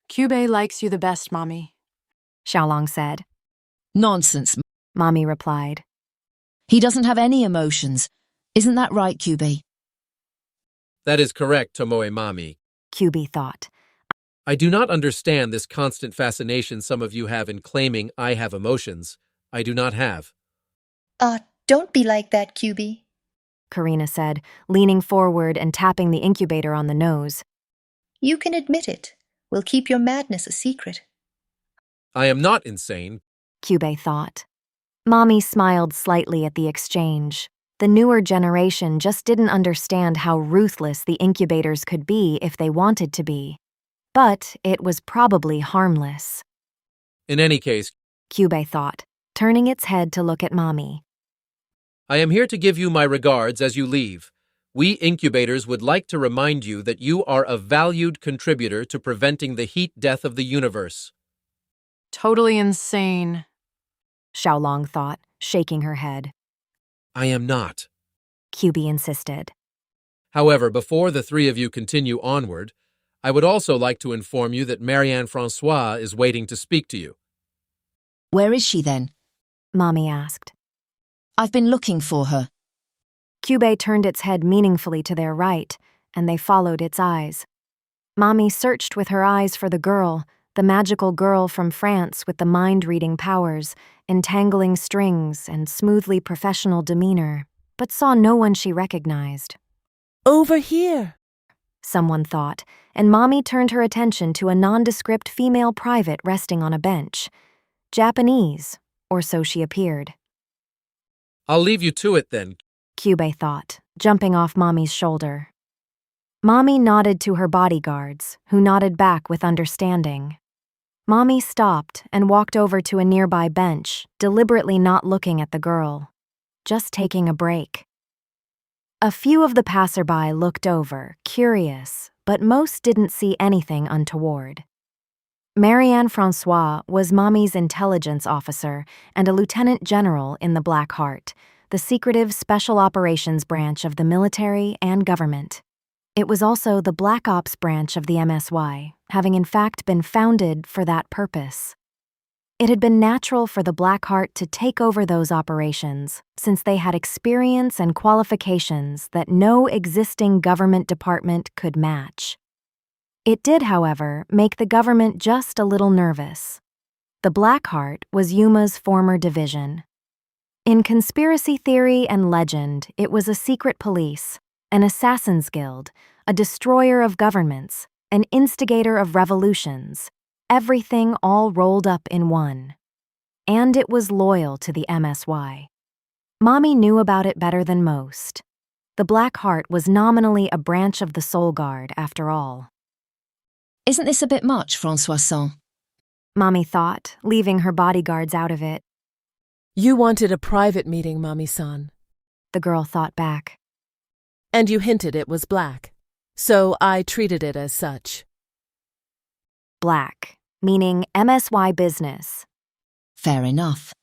Kyubey likes you the best, Mommy. Xiaolong said. Nonsense. Mommy replied. He doesn't have any emotions. Isn't that right, Kyubey? That is correct, Tomoe Mami. Kyubey thought. I do not understand this constant fascination some of you have in claiming I have emotions. I do not have. Don't be like that, Kyubey. Karina said, leaning forward and tapping the incubator on the nose. You can admit it. We'll keep your madness a secret. I am not insane. Kyubey thought. Mommy smiled slightly at the exchange. The newer generation just didn't understand how ruthless the incubators could be if they wanted to be. But it was probably harmless. In any case, Kyubey thought, turning its head to look at Mommy. I am here to give you my regards as you leave. We incubators would like to remind you that you are a valued contributor to preventing the heat death of the universe. Totally insane. Xiaolong thought, shaking her head. I am not. Kyubey insisted. However, before the three of you continue onward, I would also like to inform you that Marianne Francois is waiting to speak to you. Where is she then? Mommy asked. I've been looking for her. Kyubey turned its head meaningfully to their right, and they followed its eyes. Mommy searched with her eyes for the magical girl from France with the mind-reading powers, entangling strings, and smoothly professional demeanor, but saw no one she recognized. Over here, Someone thought, and Mommy turned her attention to a nondescript female private resting on a bench. Japanese, or so she appeared. I'll leave you to it then. Kyubey thought, jumping off Mommy's shoulder. Mommy nodded to her bodyguards, who nodded back with understanding. Mommy stopped and walked over to a nearby bench, deliberately not looking at the girl, just taking a break. A few of the passerby looked over, curious, but most didn't see anything untoward. Marianne Francois was Mommy's intelligence officer and a lieutenant general in the Black Heart, the secretive special operations branch of the military and government. It was also the Black Ops branch of the MSY, having in fact been founded for that purpose. It had been natural for the Black Heart to take over those operations, since they had experience and qualifications that no existing government department could match. It did, however, make the government just a little nervous. The Black Heart was Yuma's former division. In conspiracy theory and legend, it was a secret police, an assassin's guild, a destroyer of governments, an instigator of revolutions, everything all rolled up in one. And it was loyal to the MSY. Mommy knew about it better than most. The Black Heart was nominally a branch of the Soul Guard, after all. Isn't this a bit much, François? Mommy thought, leaving her bodyguards out of it. You wanted a private meeting, Mommy-san. The girl thought back. And you hinted it was black. So I treated it as such. Black, meaning MSY business. Fair enough.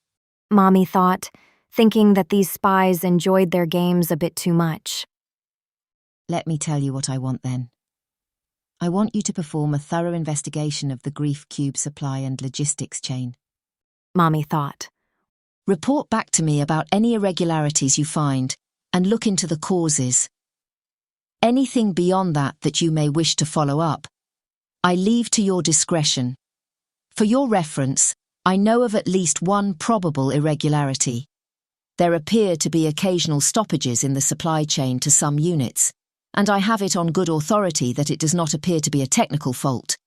Mommy thought, thinking that these spies enjoyed their games a bit too much. Let me tell you what I want then. I want you to perform a thorough investigation of the Grief Cube supply and logistics chain. Mommy thought. Report back to me about any irregularities you find and look into the causes. Anything beyond that you may wish to follow up, I leave to your discretion. For your reference, I know of at least one probable irregularity. There appear to be occasional stoppages in the supply chain to some units, and I have it on good authority that it does not appear to be a technical fault.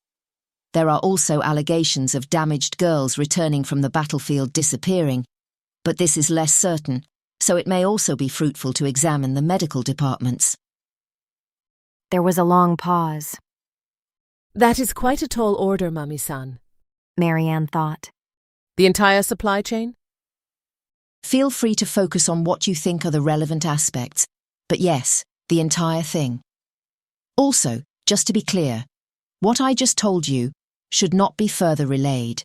There are also allegations of damaged girls returning from the battlefield disappearing, but this is less certain, so it may also be fruitful to examine the medical departments. There was a long pause. That is quite a tall order, Mommy-san. Marianne thought. The entire supply chain? Feel free to focus on what you think are the relevant aspects, but yes, the entire thing. Also, just to be clear, what I just told you should not be further relayed.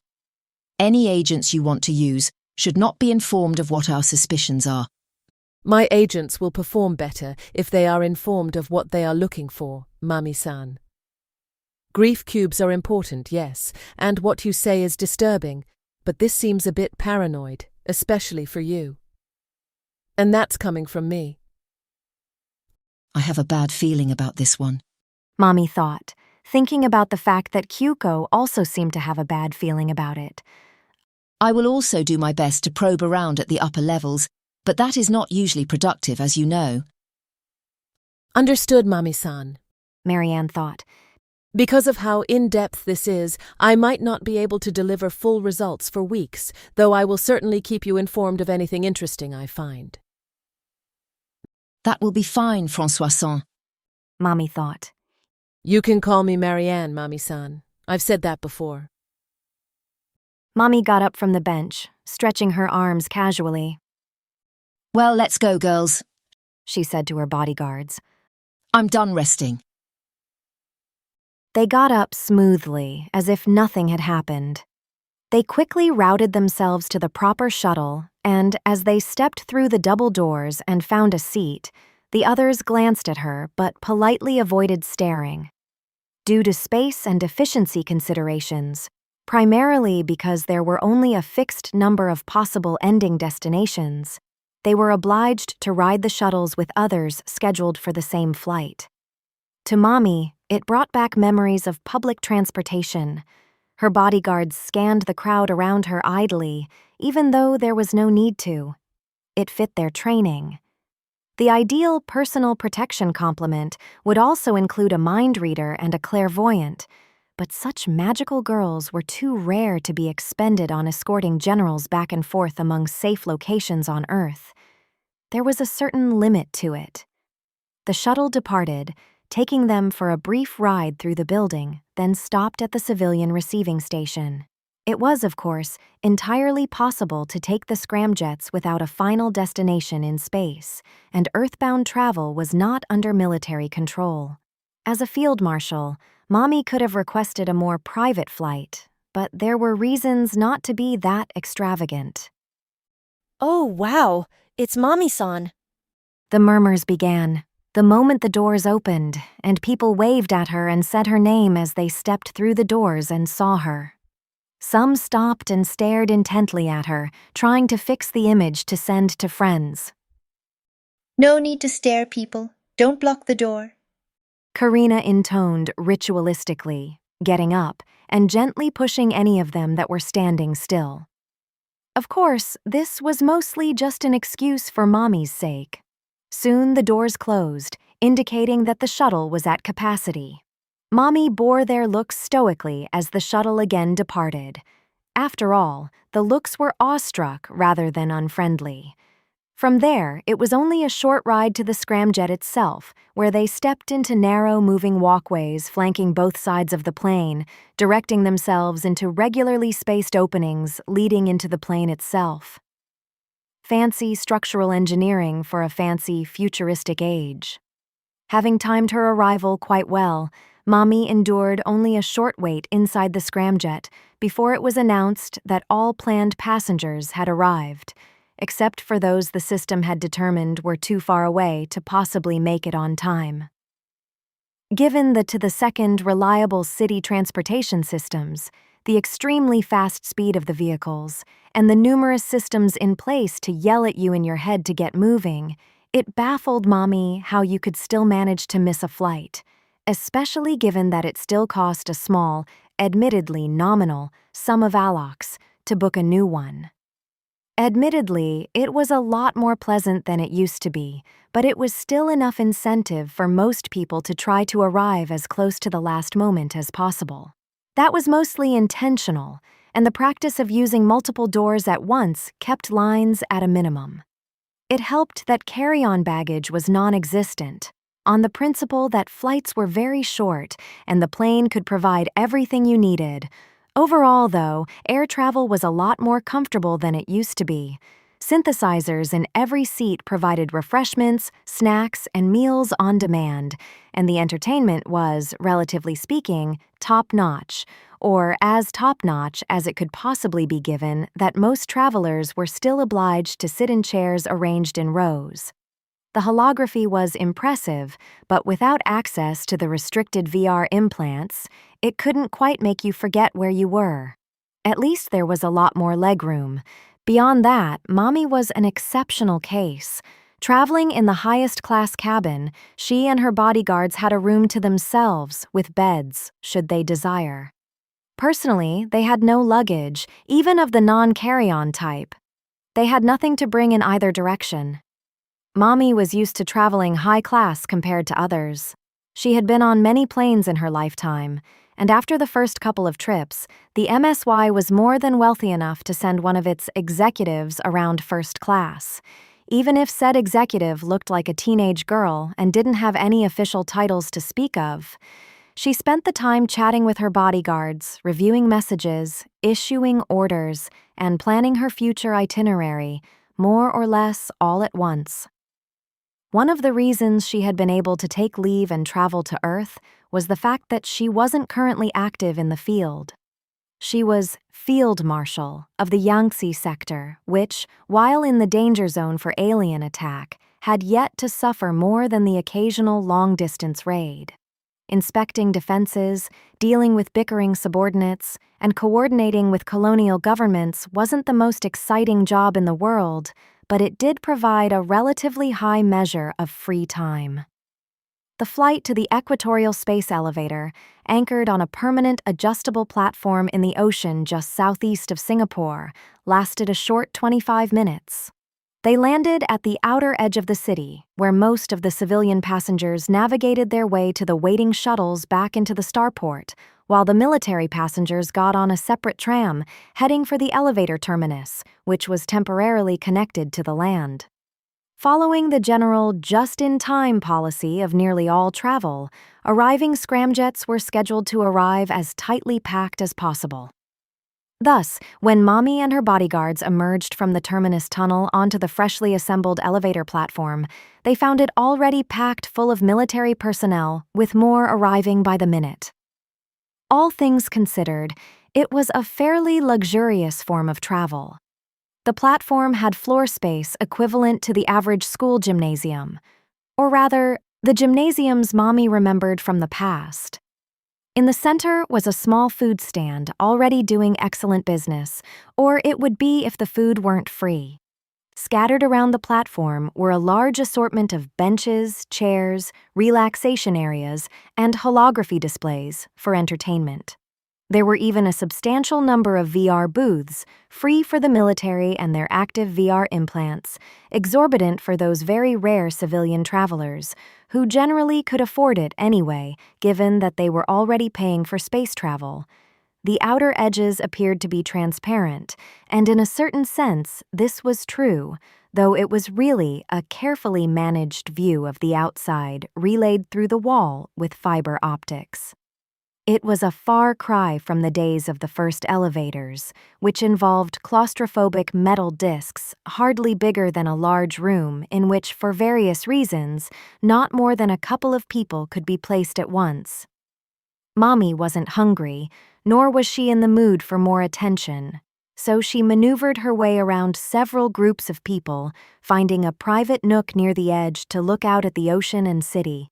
Any agents you want to use should not be informed of what our suspicions are. My agents will perform better if they are informed of what they are looking for, Mommy-san. Grief cubes are important, yes, and what you say is disturbing, but this seems a bit paranoid, especially for you. And that's coming from me. I have a bad feeling about this one. Mommy thought, thinking about the fact that Kyuko also seemed to have a bad feeling about it. I will also do my best to probe around at the upper levels, but that is not usually productive, as you know. Understood, Mommy-san. Marianne thought. Because of how in-depth this is, I might not be able to deliver full results for weeks, though I will certainly keep you informed of anything interesting I find. That will be fine, François. Mommy thought. You can call me Marianne, Mommy-san. I've said that before. Mommy got up from the bench, stretching her arms casually. Well, let's go, girls, she said to her bodyguards. I'm done resting. They got up smoothly, as if nothing had happened. They quickly routed themselves to the proper shuttle, and as they stepped through the double doors and found a seat, the others glanced at her but politely avoided staring. Due to space and efficiency considerations, primarily because there were only a fixed number of possible ending destinations, they were obliged to ride the shuttles with others scheduled for the same flight. To Mommy, it brought back memories of public transportation. Her bodyguards scanned the crowd around her idly, even though there was no need to. It fit their training. The ideal personal protection complement would also include a mind reader and a clairvoyant, but such magical girls were too rare to be expended on escorting generals back and forth among safe locations on Earth. There was a certain limit to it. The shuttle departed, taking them for a brief ride through the building, then stopped at the civilian receiving station. It was, of course, entirely possible to take the scramjets without a final destination in space, and Earthbound travel was not under military control. As a field marshal, Mommy could have requested a more private flight, but there were reasons not to be that extravagant. Oh, wow, it's Mommy-san. The murmurs began, the moment the doors opened, and people waved at her and said her name as they stepped through the doors and saw her. Some stopped and stared intently at her, trying to fix the image to send to friends. No need to stare, people. Don't block the door. Karina intoned ritualistically, getting up and gently pushing any of them that were standing still. Of course, this was mostly just an excuse for Mommy's sake. Soon the doors closed, indicating that the shuttle was at capacity. Mommy bore their looks stoically as the shuttle again departed. After all, the looks were awestruck rather than unfriendly. From there, it was only a short ride to the scramjet itself, where they stepped into narrow moving walkways flanking both sides of the plane, directing themselves into regularly spaced openings leading into the plane itself. Fancy structural engineering for a fancy futuristic age. Having timed her arrival quite well, Mommy endured only a short wait inside the scramjet before it was announced that all planned passengers had arrived, except for those the system had determined were too far away to possibly make it on time. Given the to-the-second reliable city transportation systems, the extremely fast speed of the vehicles, and the numerous systems in place to yell at you in your head to get moving, it baffled Mommy how you could still manage to miss a flight, especially given that it still cost a small, admittedly nominal, sum of allocs to book a new one. Admittedly, it was a lot more pleasant than it used to be, but it was still enough incentive for most people to try to arrive as close to the last moment as possible. That was mostly intentional, and the practice of using multiple doors at once kept lines at a minimum. It helped that carry-on baggage was non-existent, on the principle that flights were very short and the plane could provide everything you needed. Overall, though, air travel was a lot more comfortable than it used to be. Synthesizers in every seat provided refreshments, snacks, and meals on demand, and the entertainment was, relatively speaking, top-notch, or as top-notch as it could possibly be given that most travelers were still obliged to sit in chairs arranged in rows. The holography was impressive, but without access to the restricted VR implants, it couldn't quite make you forget where you were. At least there was a lot more legroom. Beyond that, Mommy was an exceptional case. Traveling in the highest class cabin, she and her bodyguards had a room to themselves with beds, should they desire. Personally, they had no luggage, even of the non-carry-on type. They had nothing to bring in either direction. Mommy was used to traveling high class compared to others. She had been on many planes in her lifetime, and after the first couple of trips, the MSY was more than wealthy enough to send one of its executives around first class, even if said executive looked like a teenage girl and didn't have any official titles to speak of. She spent the time chatting with her bodyguards, reviewing messages, issuing orders, and planning her future itinerary, more or less all at once. One of the reasons she had been able to take leave and travel to Earth was the fact that she wasn't currently active in the field. She was Field Marshal of the Yangtze sector, which, while in the danger zone for alien attack, had yet to suffer more than the occasional long-distance raid. Inspecting defenses, dealing with bickering subordinates, and coordinating with colonial governments wasn't the most exciting job in the world, but it did provide a relatively high measure of free time. The flight to the Equatorial Space Elevator, anchored on a permanent adjustable platform in the ocean just southeast of Singapore, lasted a short 25 minutes. They landed at the outer edge of the city, where most of the civilian passengers navigated their way to the waiting shuttles back into the starport, while the military passengers got on a separate tram, heading for the elevator terminus, which was temporarily connected to the land. Following the general just-in-time policy of nearly all travel, arriving scramjets were scheduled to arrive as tightly packed as possible. Thus, when Mommy and her bodyguards emerged from the terminus tunnel onto the freshly assembled elevator platform, they found it already packed full of military personnel, with more arriving by the minute. All things considered, it was a fairly luxurious form of travel. The platform had floor space equivalent to the average school gymnasium, or rather, the gymnasiums Mommy remembered from the past. In the center was a small food stand already doing excellent business, or it would be if the food weren't free. Scattered around the platform were a large assortment of benches, chairs, relaxation areas, and holography displays for entertainment. There were even a substantial number of VR booths, free for the military and their active VR implants, exorbitant for those very rare civilian travelers, who generally could afford it anyway, given that they were already paying for space travel. The outer edges appeared to be transparent, and in a certain sense, this was true, though it was really a carefully managed view of the outside relayed through the wall with fiber optics. It was a far cry from the days of the first elevators, which involved claustrophobic metal discs hardly bigger than a large room in which, for various reasons, not more than a couple of people could be placed at once. Mommy wasn't hungry, nor was she in the mood for more attention, so she maneuvered her way around several groups of people, finding a private nook near the edge to look out at the ocean and city.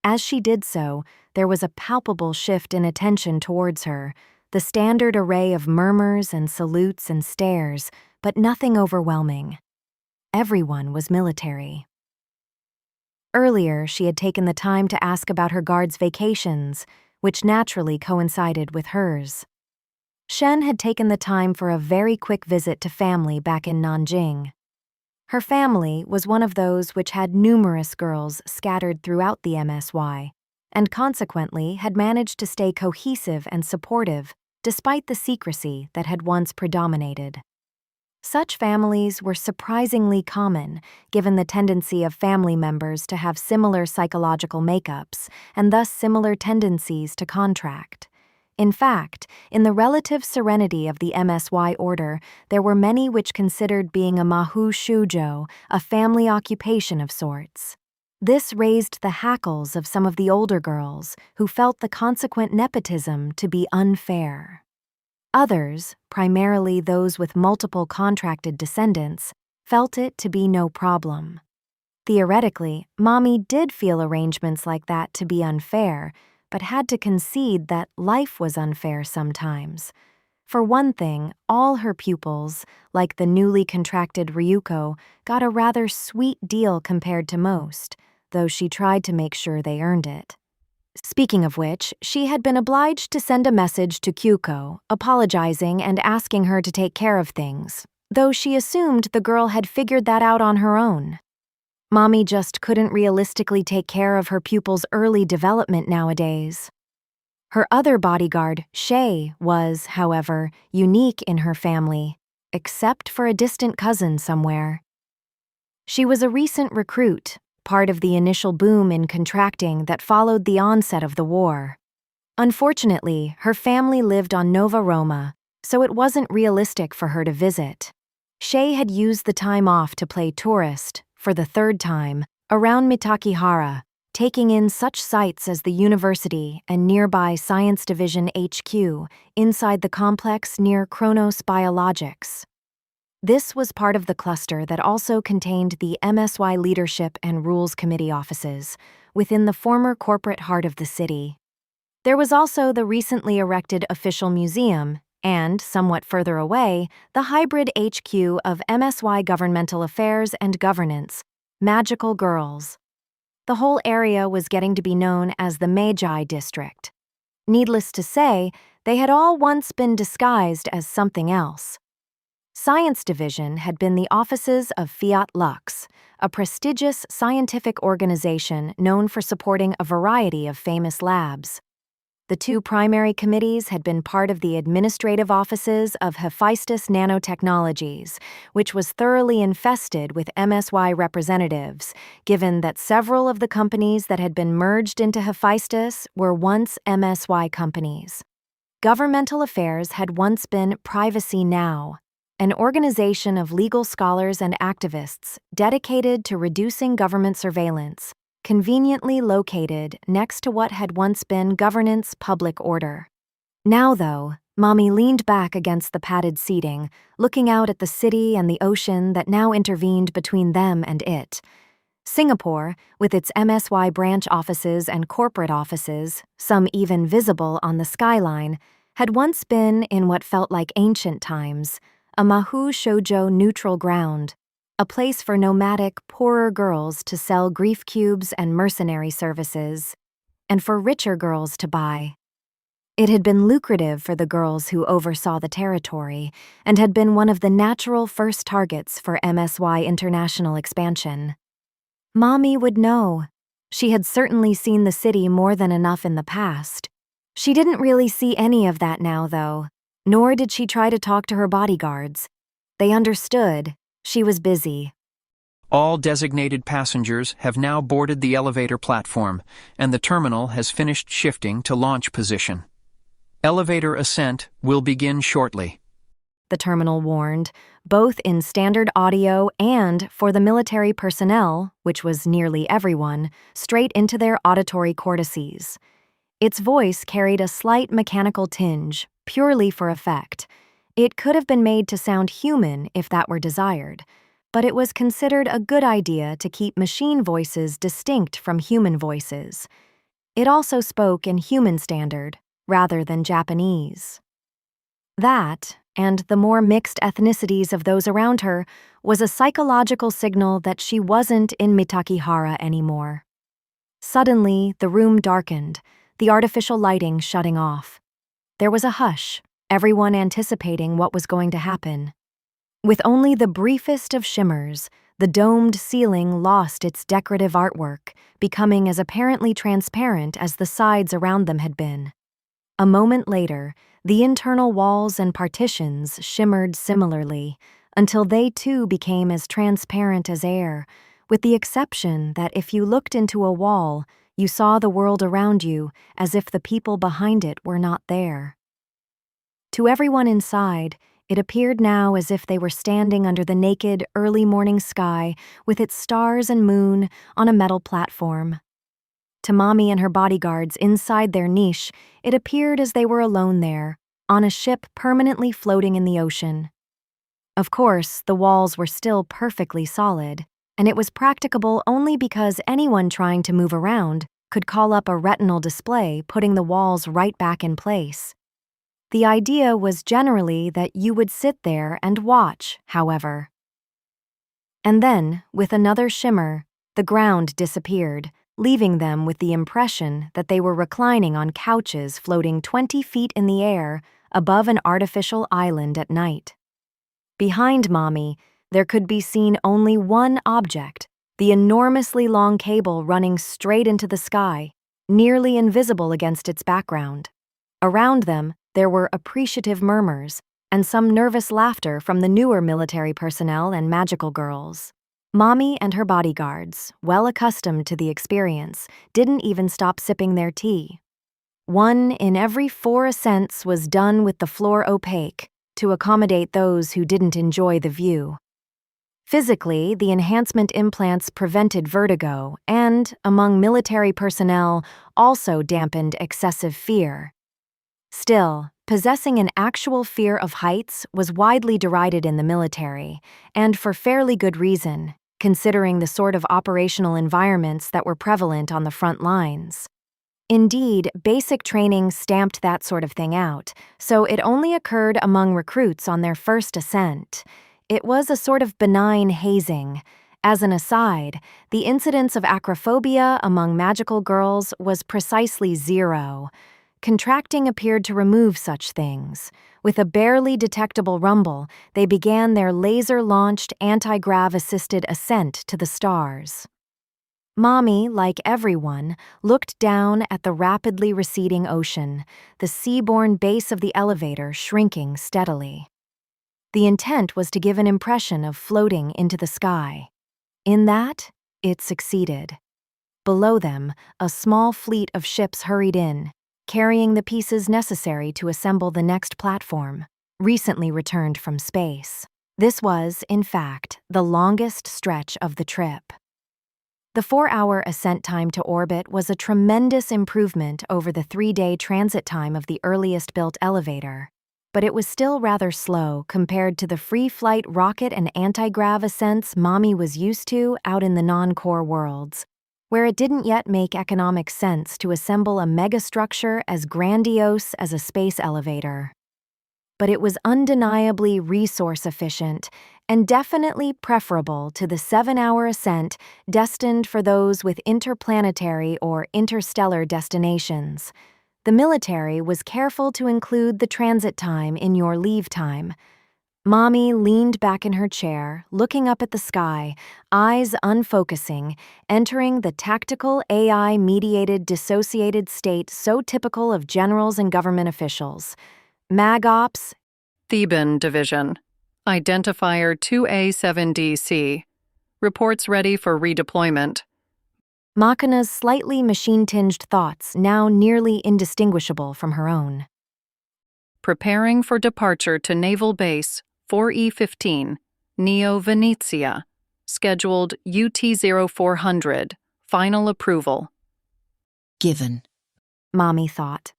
As she did so, there was a palpable shift in attention towards her, the standard array of murmurs and salutes and stares, but nothing overwhelming. Everyone was military. Earlier, she had taken the time to ask about her guards' vacations, which naturally coincided with hers. Shen had taken the time for a very quick visit to family back in Nanjing. Her family was one of those which had numerous girls scattered throughout the MSY, and consequently had managed to stay cohesive and supportive despite the secrecy that had once predominated. Such families were surprisingly common, given the tendency of family members to have similar psychological makeups and thus similar tendencies to contract. In fact, in the relative serenity of the MSY order, there were many which considered being a Mahu Shujo a family occupation of sorts. This raised the hackles of some of the older girls, who felt the consequent nepotism to be unfair. Others, primarily those with multiple contracted descendants, felt it to be no problem. Theoretically, Mommy did feel arrangements like that to be unfair, but had to concede that life was unfair sometimes. For one thing, all her pupils, like the newly contracted Ryuko, got a rather sweet deal compared to most, though she tried to make sure they earned it. Speaking of which, she had been obliged to send a message to Kyuko, apologizing and asking her to take care of things, though she assumed the girl had figured that out on her own. Mommy just couldn't realistically take care of her pupil's early development nowadays. Her other bodyguard, Shay, was, however, unique in her family, except for a distant cousin somewhere. She was a recent recruit, part of the initial boom in contracting that followed the onset of the war. Unfortunately, her family lived on Nova Roma, so it wasn't realistic for her to visit. Shay had used the time off to play tourist, for the third time, around Mitakihara, taking in such sights as the university and nearby Science Division HQ inside the complex near Kronos Biologics. This was part of the cluster that also contained the MSY Leadership and Rules Committee offices, within the former corporate heart of the city. There was also the recently erected official museum and, somewhat further away, the hybrid HQ of MSY Governmental Affairs and Governance, Magical Girls. The whole area was getting to be known as the Meiji District. Needless to say, they had all once been disguised as something else. Science Division had been the offices of Fiat Lux, a prestigious scientific organization known for supporting a variety of famous labs. The two primary committees had been part of the administrative offices of Hephaestus Nanotechnologies, which was thoroughly infested with MSY representatives, given that several of the companies that had been merged into Hephaestus were once MSY companies. Governmental Affairs had once been Privacy Now, an organization of legal scholars and activists dedicated to reducing government surveillance, conveniently located next to what had once been Governance Public Order. Now, though, Mommy leaned back against the padded seating, looking out at the city and the ocean that now intervened between them and it. Singapore, with its MSY branch offices and corporate offices, some even visible on the skyline, had once been, in what felt like ancient times, a Mahu Shoujo neutral ground, a place for nomadic, poorer girls to sell grief cubes and mercenary services, and for richer girls to buy. It had been lucrative for the girls who oversaw the territory and had been one of the natural first targets for MSY international expansion. Mommy would know. She had certainly seen the city more than enough in the past. She didn't really see any of that now, though, nor did she try to talk to her bodyguards. They understood. She was busy. All designated passengers have now boarded the elevator platform, and the terminal has finished shifting to launch position. Elevator ascent will begin shortly. The terminal warned, both in standard audio and for the military personnel, which was nearly everyone, straight into their auditory cortices. Its voice carried a slight mechanical tinge, purely for effect. It could have been made to sound human if that were desired, but it was considered a good idea to keep machine voices distinct from human voices. It also spoke in human standard, rather than Japanese. That, and the more mixed ethnicities of those around her, was a psychological signal that she wasn't in Mitakihara anymore. Suddenly, the room darkened, the artificial lighting shutting off. There was a hush, everyone anticipating what was going to happen. With only the briefest of shimmers, the domed ceiling lost its decorative artwork, becoming as apparently transparent as the sides around them had been. A moment later, the internal walls and partitions shimmered similarly, until they too became as transparent as air, with the exception that if you looked into a wall, you saw the world around you as if the people behind it were not there. To everyone inside, it appeared now as if they were standing under the naked, early morning sky with its stars and moon on a metal platform. To Mommy and her bodyguards inside their niche, it appeared as they were alone there, on a ship permanently floating in the ocean. Of course, the walls were still perfectly solid, and it was practicable only because anyone trying to move around could call up a retinal display putting the walls right back in place. The idea was generally that you would sit there and watch, however. And then, with another shimmer, the ground disappeared, leaving them with the impression that they were reclining on couches floating 20 feet in the air above an artificial island at night. Behind Mommy, there could be seen only one object, the enormously long cable running straight into the sky, nearly invisible against its background. Around them, there were appreciative murmurs and some nervous laughter from the newer military personnel and magical girls. Mommy and her bodyguards, well accustomed to the experience, didn't even stop sipping their tea. 1 in every 4 ascents was done with the floor opaque to accommodate those who didn't enjoy the view. Physically, the enhancement implants prevented vertigo and, among military personnel, also dampened excessive fear. Still, possessing an actual fear of heights was widely derided in the military, and for fairly good reason, considering the sort of operational environments that were prevalent on the front lines. Indeed, basic training stamped that sort of thing out, so it only occurred among recruits on their first ascent. It was a sort of benign hazing. As an aside, the incidence of acrophobia among magical girls was precisely 0. Contracting appeared to remove such things. With a barely detectable rumble, they began their laser-launched anti-grav-assisted ascent to the stars. Mommy, like everyone, looked down at the rapidly receding ocean, the seaborne base of the elevator shrinking steadily. The intent was to give an impression of floating into the sky. In that, it succeeded. Below them, a small fleet of ships hurried in, carrying the pieces necessary to assemble the next platform, recently returned from space. This was, in fact, the longest stretch of the trip. The 4-hour ascent time to orbit was a tremendous improvement over the 3-day transit time of the earliest built elevator, but it was still rather slow compared to the free-flight rocket and anti-grav ascents Mommy was used to out in the non-core worlds, where it didn't yet make economic sense to assemble a megastructure as grandiose as a space elevator. But it was undeniably resource-efficient and definitely preferable to the 7-hour ascent destined for those with interplanetary or interstellar destinations. The military was careful to include the transit time in your leave time. Mommy leaned back in her chair, looking up at the sky, eyes unfocusing, entering the tactical AI-mediated dissociated state so typical of generals and government officials. MagOps, Theban Division. Identifier 2A7DC. Reports ready for redeployment. Machina's slightly machine-tinged thoughts now nearly indistinguishable from her own. Preparing for departure to Naval Base 4E15, Neo Venezia. Scheduled UT-0400. Final approval. Given. Mommy thought.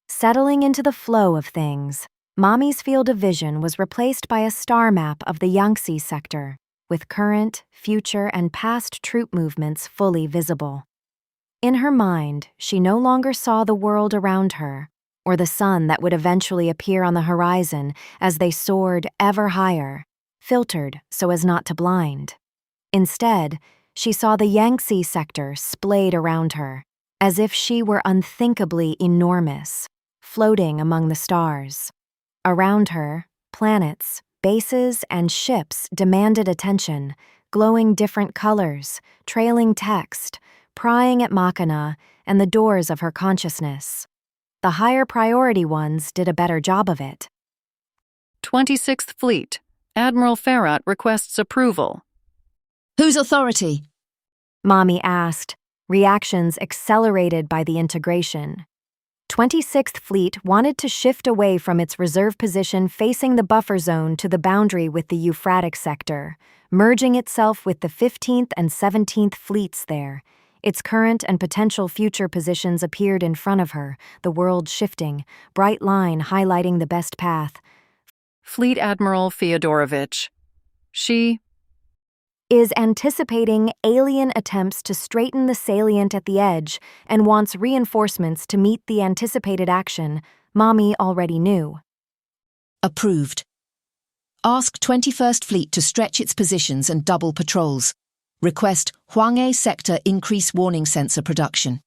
Settling into the flow of things, Mommy's field of vision was replaced by a star map of the Yangtze sector, with current, future, and past troop movements fully visible. In her mind, she no longer saw the world around her, or the sun that would eventually appear on the horizon as they soared ever higher, filtered so as not to blind. Instead, she saw the Yangtze sector splayed around her, as if she were unthinkably enormous, floating among the stars. Around her, planets, bases, and ships demanded attention, glowing different colors, trailing text, prying at Machina and the doors of her consciousness. The higher priority ones did a better job of it. 26th Fleet. Admiral Farrat requests approval. Whose authority? Mommy asked, reactions accelerated by the integration. 26th Fleet wanted to shift away from its reserve position facing the buffer zone to the boundary with the Euphratic sector, merging itself with the 15th and 17th Fleets there. Its current and potential future positions appeared in front of her, the world shifting, bright line highlighting the best path. Fleet Admiral Fyodorovich. She is anticipating alien attempts to straighten the salient at the edge and wants reinforcements to meet the anticipated action Mommy already knew. Approved. Ask 21st Fleet to stretch its positions and double patrols. Request Hwanghae sector increase warning sensor production.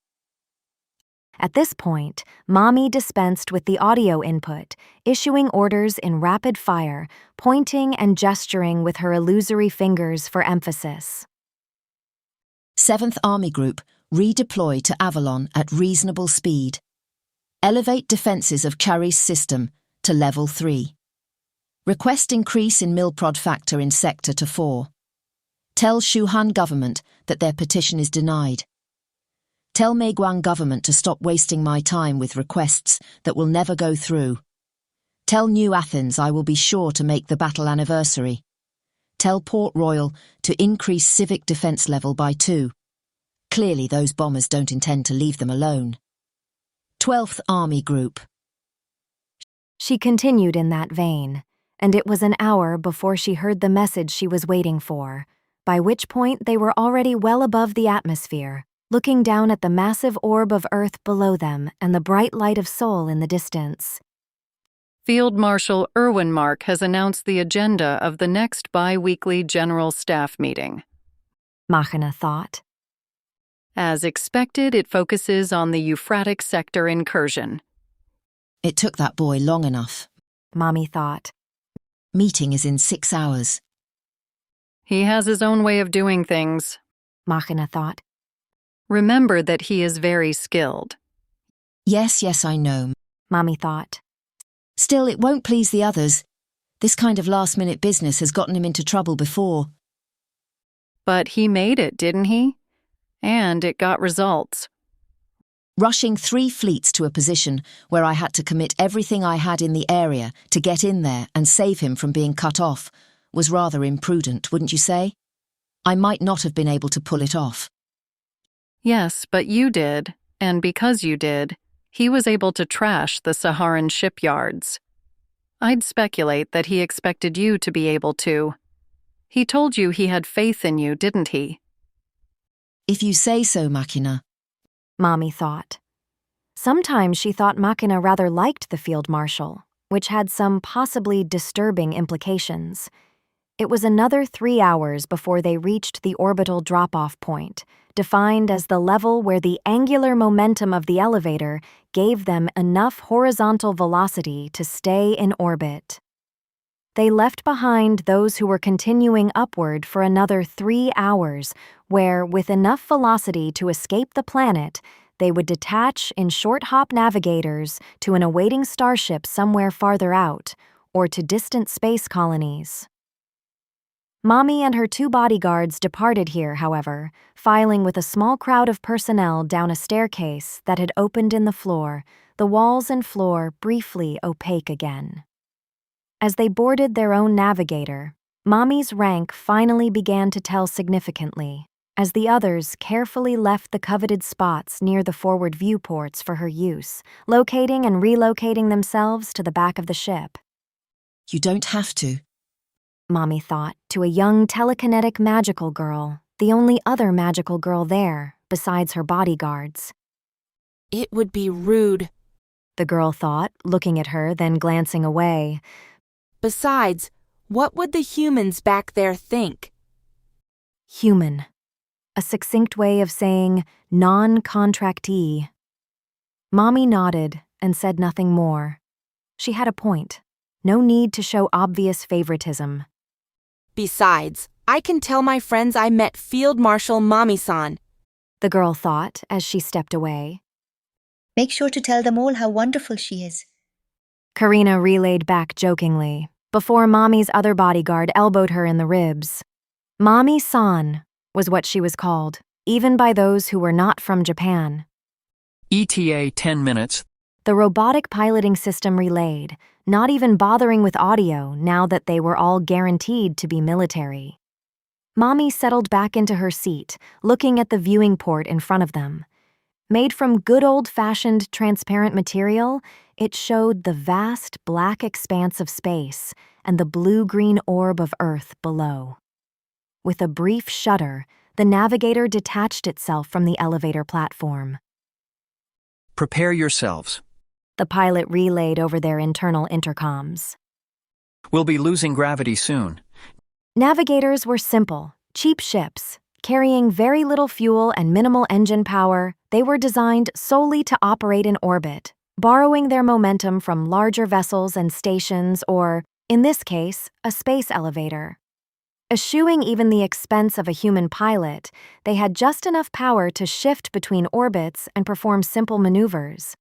At this point, Mommy dispensed with the audio input, issuing orders in rapid fire, pointing and gesturing with her illusory fingers for emphasis. 7th Army Group, redeploy to Avalon at reasonable speed. Elevate defenses of Charis system to level 3. Request increase in milprod factor in sector to 4. Tell Shuhan government that their petition is denied. Tell Meiguang government to stop wasting my time with requests that will never go through. Tell New Athens I will be sure to make the battle anniversary. Tell Port Royal to increase civic defense level by 2. Clearly those bombers don't intend to leave them alone. 12th Army Group. She continued in that vein, and it was an hour before she heard the message she was waiting for, by which point they were already well above the atmosphere, looking down at the massive orb of Earth below them and the bright light of Sol in the distance. Field Marshal Erwin Mark has announced the agenda of the next bi-weekly General Staff meeting. Machina thought. As expected, it focuses on the Euphratic sector incursion. It took that boy long enough. Mommy thought. Meeting is in 6 hours. He has his own way of doing things. Machina thought. Remember that he is very skilled. Yes, I know. Mommy thought. Still, it won't please the others. This kind of last-minute business has gotten him into trouble before. But he made it, didn't he? And it got results. Rushing 3 fleets to a position where I had to commit everything I had in the area to get in there and save him from being cut off was rather imprudent, wouldn't you say? I might not have been able to pull it off. Yes, but you did, and because you did, he was able to trash the Saharan shipyards. I'd speculate that he expected you to be able to. He told you he had faith in you, didn't he? If you say so, Machina. Mommy thought. Sometimes she thought Machina rather liked the field marshal, which had some possibly disturbing implications. It was another 3 hours before they reached the orbital drop-off point, defined as the level where the angular momentum of the elevator gave them enough horizontal velocity to stay in orbit. They left behind those who were continuing upward for another 3 hours, where, with enough velocity to escape the planet, they would detach in short-hop navigators to an awaiting starship somewhere farther out, or to distant space colonies. Mommy and her 2 bodyguards departed here, however, filing with a small crowd of personnel down a staircase that had opened in the floor, the walls and floor briefly opaque again. As they boarded their own navigator, Mommy's rank finally began to tell significantly, as the others carefully left the coveted spots near the forward viewports for her use, locating and relocating themselves to the back of the ship. You don't have to, Mommy thought to a young telekinetic magical girl, the only other magical girl there, besides her bodyguards. It would be rude, the girl thought, looking at her, then glancing away. Besides, what would the humans back there think? Human. A succinct way of saying non-contractee. Mommy nodded and said nothing more. She had a point. No need to show obvious favoritism. Besides, I can tell my friends I met Field Marshal Mami-san, the girl thought as she stepped away. Make sure to tell them all how wonderful she is, Karina relayed back jokingly, before Mommy's other bodyguard elbowed her in the ribs. Mami-san was what she was called, even by those who were not from Japan. ETA 10 minutes. The robotic piloting system relayed, not even bothering with audio now that they were all guaranteed to be military. Mommy settled back into her seat, looking at the viewing port in front of them. Made from good old-fashioned transparent material, it showed the vast black expanse of space and the blue-green orb of Earth below. With a brief shudder, the navigator detached itself from the elevator platform. Prepare yourselves. The pilot relayed over their internal intercoms. We'll be losing gravity soon. Navigators were simple, cheap ships. Carrying very little fuel and minimal engine power, they were designed solely to operate in orbit, borrowing their momentum from larger vessels and stations or, in this case, a space elevator. Eschewing even the expense of a human pilot, they had just enough power to shift between orbits and perform simple maneuvers.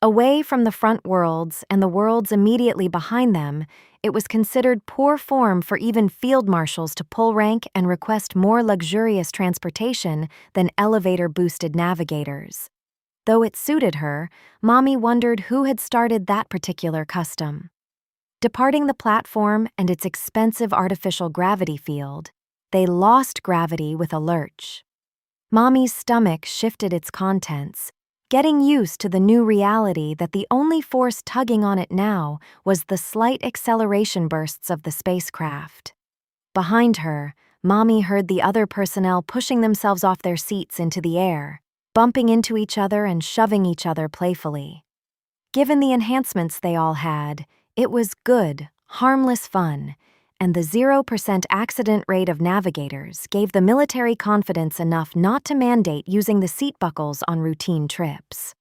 Away from the front worlds and the worlds immediately behind them, it was considered poor form for even field marshals to pull rank and request more luxurious transportation than elevator-boosted navigators. Though it suited her, Mommy wondered who had started that particular custom. Departing the platform and its expensive artificial gravity field, they lost gravity with a lurch. Mommy's stomach shifted its contents, getting used to the new reality that the only force tugging on it now was the slight acceleration bursts of the spacecraft. Behind her, Mommy heard the other personnel pushing themselves off their seats into the air, bumping into each other and shoving each other playfully. Given the enhancements they all had, it was good, harmless fun, and the 0% accident rate of navigators gave the military confidence enough not to mandate using the seat buckles on routine trips.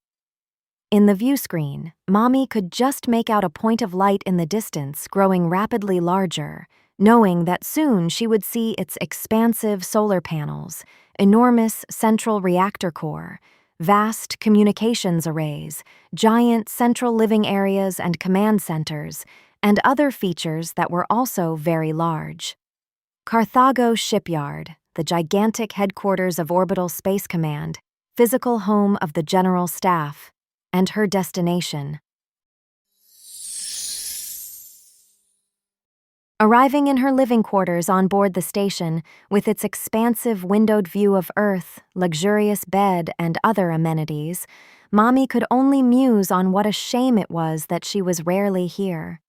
In the view screen, Mommy could just make out a point of light in the distance growing rapidly larger, knowing that soon she would see its expansive solar panels, enormous central reactor core, vast communications arrays, giant central living areas and command centers, and other features that were also very large. Carthago Shipyard, the gigantic headquarters of Orbital Space Command, physical home of the General Staff, and her destination. Arriving in her living quarters on board the station, with its expansive windowed view of Earth, luxurious bed, and other amenities, Mommy could only muse on what a shame it was that she was rarely here.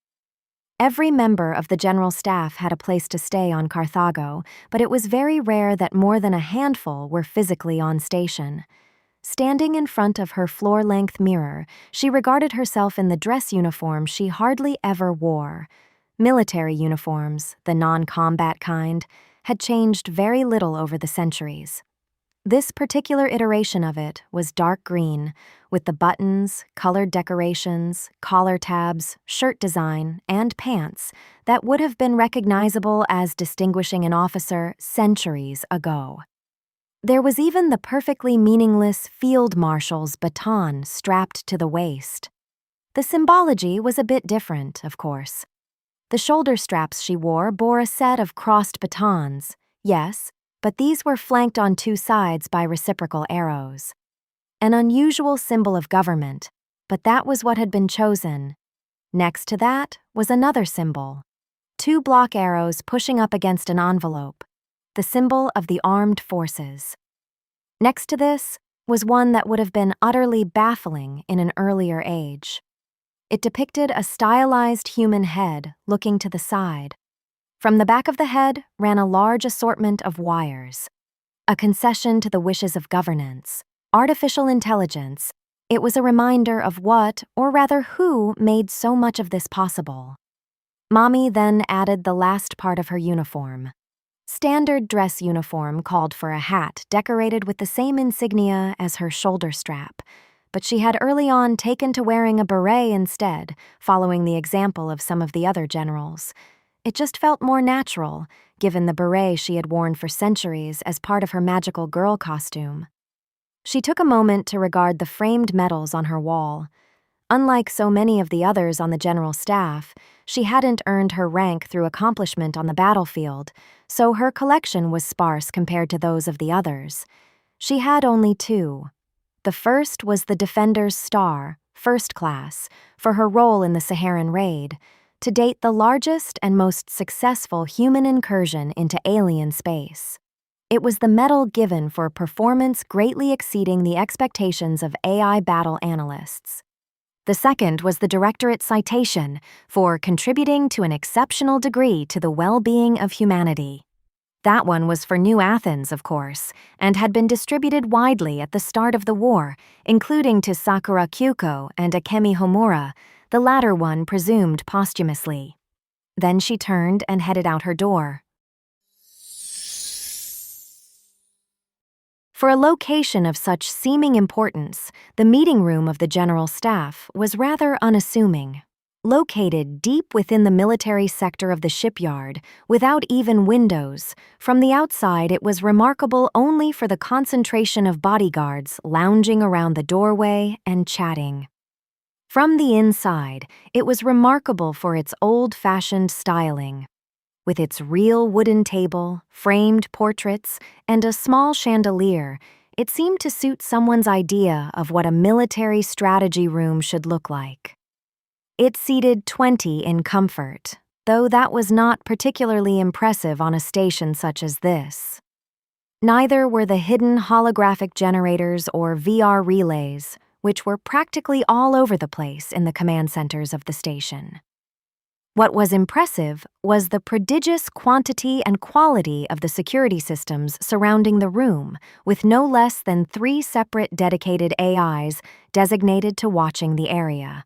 Every member of the General Staff had a place to stay on Carthago, but it was very rare that more than a handful were physically on station. Standing in front of her floor-length mirror, she regarded herself in the dress uniform she hardly ever wore. Military uniforms, the non-combat kind, had changed very little over the centuries. This particular iteration of it was dark green, with the buttons, colored decorations, collar tabs, shirt design, and pants that would have been recognizable as distinguishing an officer centuries ago. There was even the perfectly meaningless field marshal's baton strapped to the waist. The symbology was a bit different, of course. The shoulder straps she wore bore a set of crossed batons, yes, but these were flanked on two sides by reciprocal arrows. An unusual symbol of government, but that was what had been chosen. Next to that was another symbol. Two block arrows pushing up against an envelope, the symbol of the armed forces. Next to this was one that would have been utterly baffling in an earlier age. It depicted a stylized human head looking to the side. From the back of the head ran a large assortment of wires. A concession to the wishes of governance, artificial intelligence. It was a reminder of what, or rather who, made so much of this possible. Mommy then added the last part of her uniform. Standard dress uniform called for a hat decorated with the same insignia as her shoulder strap, but she had early on taken to wearing a beret instead, following the example of some of the other generals. It just felt more natural, given the beret she had worn for centuries as part of her magical girl costume. She took a moment to regard the framed medals on her wall. Unlike so many of the others on the general staff, she hadn't earned her rank through accomplishment on the battlefield, so her collection was sparse compared to those of the others. She had only two. The first was the Defender's Star, First Class, for her role in the Saharan raid, to date the largest and most successful human incursion into alien space. It was the medal given for performance greatly exceeding the expectations of AI battle analysts. The second was the Directorate Citation for contributing to an exceptional degree to the well-being of humanity. That one was for New Athens, of course, and had been distributed widely at the start of the war, including to Sakura Kyuko and Akemi Homura, the latter one presumed posthumously. Then she turned and headed out her door. For a location of such seeming importance, the meeting room of the General Staff was rather unassuming. Located deep within the military sector of the shipyard, without even windows, from the outside it was remarkable only for the concentration of bodyguards lounging around the doorway and chatting. From the inside, it was remarkable for its old-fashioned styling. With its real wooden table, framed portraits, and a small chandelier, it seemed to suit someone's idea of what a military strategy room should look like. It seated 20 in comfort, though that was not particularly impressive on a station such as this. Neither were the hidden holographic generators or VR relays, which were practically all over the place in the command centers of the station. What was impressive was the prodigious quantity and quality of the security systems surrounding the room, with no less than 3 separate dedicated AIs designated to watching the area.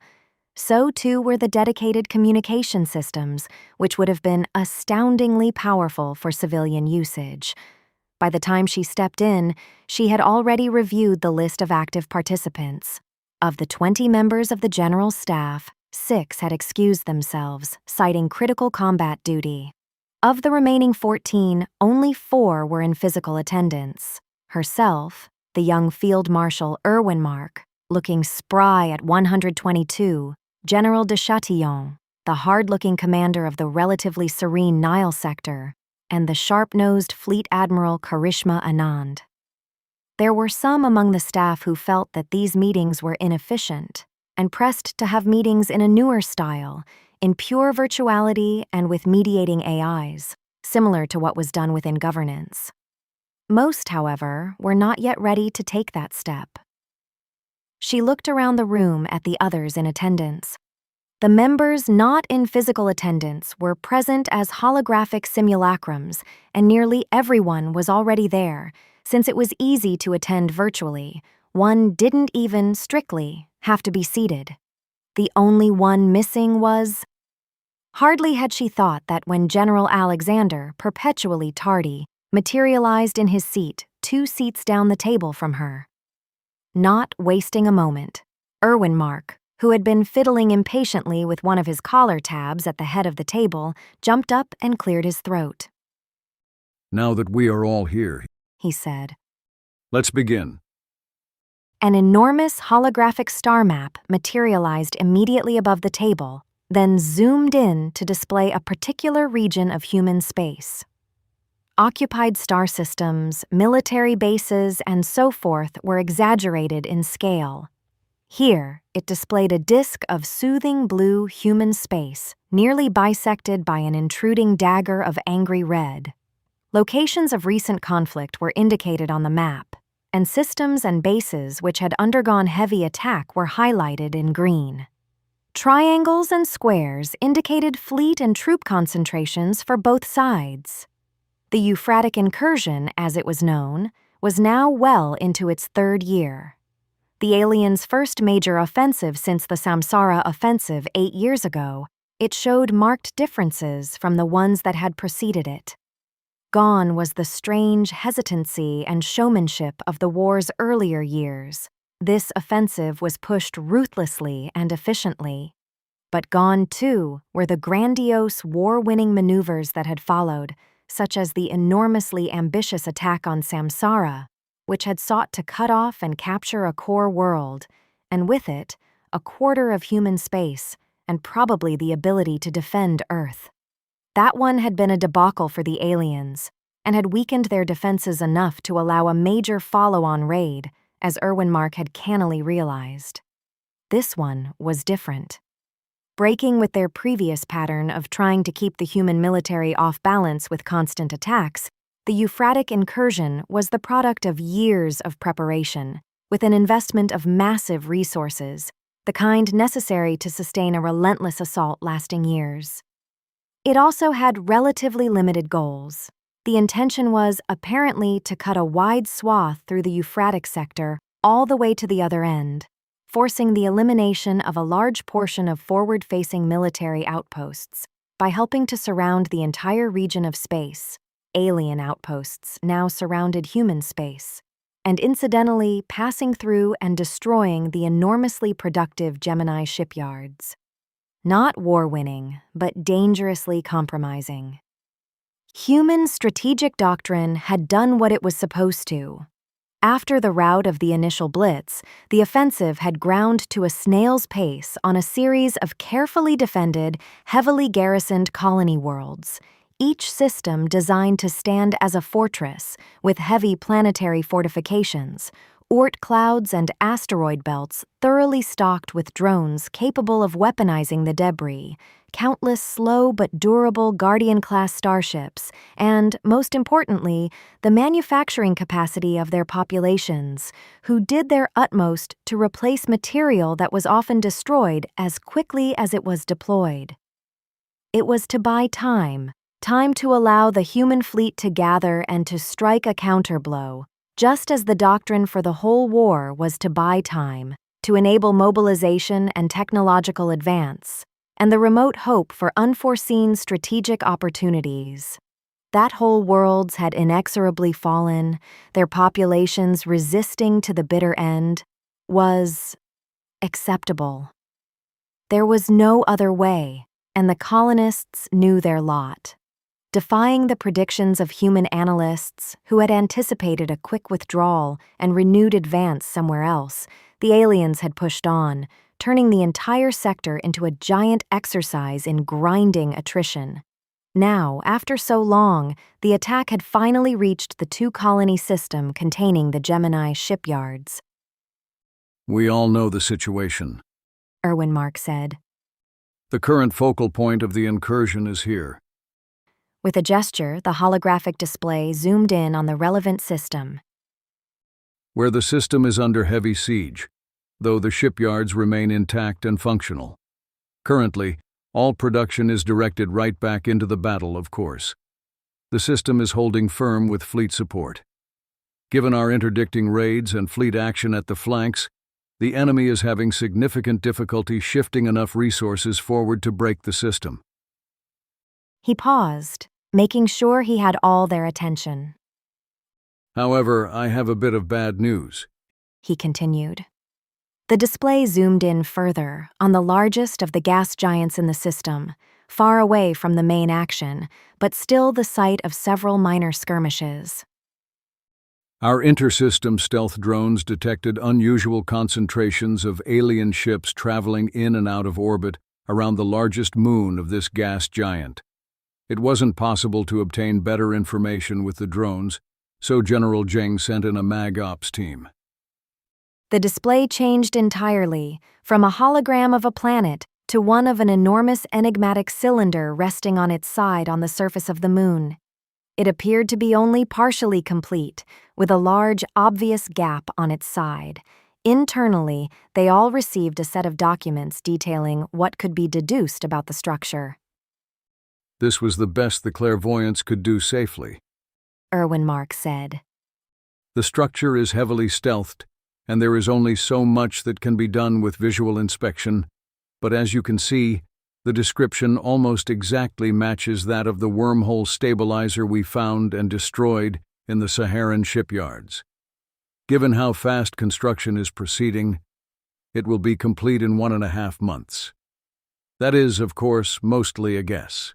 So too were the dedicated communication systems, which would have been astoundingly powerful for civilian usage. By the time she stepped in, she had already reviewed the list of active participants. Of the 20 members of the General Staff, 6 had excused themselves, citing critical combat duty. Of the remaining 14, only 4 were in physical attendance. Herself, the young Field Marshal Erwin Mark, looking spry at 122, General de Chatillon, the hard-looking commander of the relatively serene Nile sector, and the sharp-nosed Fleet Admiral Karishma Anand. There were some among the staff who felt that these meetings were inefficient and pressed to have meetings in a newer style, in pure virtuality and with mediating AIs, similar to what was done within governance. Most, however, were not yet ready to take that step. She looked around the room at the others in attendance. The members not in physical attendance were present as holographic simulacrums, and nearly everyone was already there, since it was easy to attend virtually. One didn't even, strictly, have to be seated. The only one missing was... Hardly had she thought that when General Alexander, perpetually tardy, materialized in his seat 2 seats down the table from her. Not wasting a moment, Erwin Mark, who had been fiddling impatiently with one of his collar tabs at the head of the table, jumped up and cleared his throat. "Now that we are all here," he said. "let's begin." An enormous holographic star map materialized immediately above the table, then zoomed in to display a particular region of human space. Occupied star systems, military bases, and so forth were exaggerated in scale. Here, it displayed a disk of soothing blue human space, nearly bisected by an intruding dagger of angry red. Locations of recent conflict were indicated on the map, and systems and bases which had undergone heavy attack were highlighted in green. Triangles and squares indicated fleet and troop concentrations for both sides. The Euphratic incursion, as it was known, was now well into its 3rd year. The aliens' first major offensive since the Samsara offensive 8 years ago, it showed marked differences from the ones that had preceded it. Gone was the strange hesitancy and showmanship of the war's earlier years. This offensive was pushed ruthlessly and efficiently. But gone, too, were the grandiose war-winning maneuvers that had followed, such as the enormously ambitious attack on Samsara, which had sought to cut off and capture a core world, and with it, a quarter of human space, and probably the ability to defend Earth. That one had been a debacle for the aliens, and had weakened their defenses enough to allow a major follow-on raid, as Erwin Mark had cannily realized. This one was different. Breaking with their previous pattern of trying to keep the human military off balance with constant attacks, the Euphratic incursion was the product of years of preparation, with an investment of massive resources, the kind necessary to sustain a relentless assault lasting years. It also had relatively limited goals. The intention was, apparently, to cut a wide swath through the Euphratic sector all the way to the other end, forcing the elimination of a large portion of forward-facing military outposts by helping to surround the entire region of space. Alien outposts now surrounded human space, and incidentally passing through and destroying the enormously productive Gemini shipyards. Not war-winning, but dangerously compromising. Human strategic doctrine had done what it was supposed to. After the rout of the initial blitz, the offensive had ground to a snail's pace on a series of carefully defended, heavily garrisoned colony worlds, each system designed to stand as a fortress with heavy planetary fortifications, Oort clouds and asteroid belts thoroughly stocked with drones capable of weaponizing the debris, countless slow but durable Guardian-class starships, and, most importantly, the manufacturing capacity of their populations, who did their utmost to replace material that was often destroyed as quickly as it was deployed. It was to buy time to allow the human fleet to gather and to strike a counterblow, just as the doctrine for the whole war was to buy time, to enable mobilization and technological advance, and the remote hope for unforeseen strategic opportunities. That whole worlds had inexorably fallen, their populations resisting to the bitter end, was acceptable. There was no other way, and the colonists knew their lot. Defying the predictions of human analysts who had anticipated a quick withdrawal and renewed advance somewhere else, the aliens had pushed on, turning the entire sector into a giant exercise in grinding attrition. Now, after so long, the attack had finally reached the 2-colony system containing the Gemini shipyards. "We all know the situation," Erwin Mark said. "The current focal point of the incursion is here." With a gesture, the holographic display zoomed in on the relevant system. "Where the system is under heavy siege, though the shipyards remain intact and functional. Currently, all production is directed right back into the battle, of course. The system is holding firm with fleet support. Given our interdicting raids and fleet action at the flanks, the enemy is having significant difficulty shifting enough resources forward to break the system." He paused, making sure he had all their attention. However, I have a bit of bad news. He continued. The display zoomed in further on the largest of the gas giants in the system, far away from the main action, but still the site of several minor skirmishes. Our intersystem stealth drones detected unusual concentrations of alien ships traveling in and out of orbit around the largest moon of this gas giant. It wasn't possible to obtain better information with the drones, so General Zheng sent in a MAG Ops team. The display changed entirely, from a hologram of a planet to one of an enormous enigmatic cylinder resting on its side on the surface of the moon. It appeared to be only partially complete, with a large, obvious gap on its side. Internally, they all received a set of documents detailing what could be deduced about the structure. This was the best the clairvoyants could do safely, Erwin Mark said. The structure is heavily stealthed, and there is only so much that can be done with visual inspection, but as you can see, the description almost exactly matches that of the wormhole stabilizer we found and destroyed in the Saharan shipyards. Given how fast construction is proceeding, it will be complete in 1.5 months. That is, of course, mostly a guess.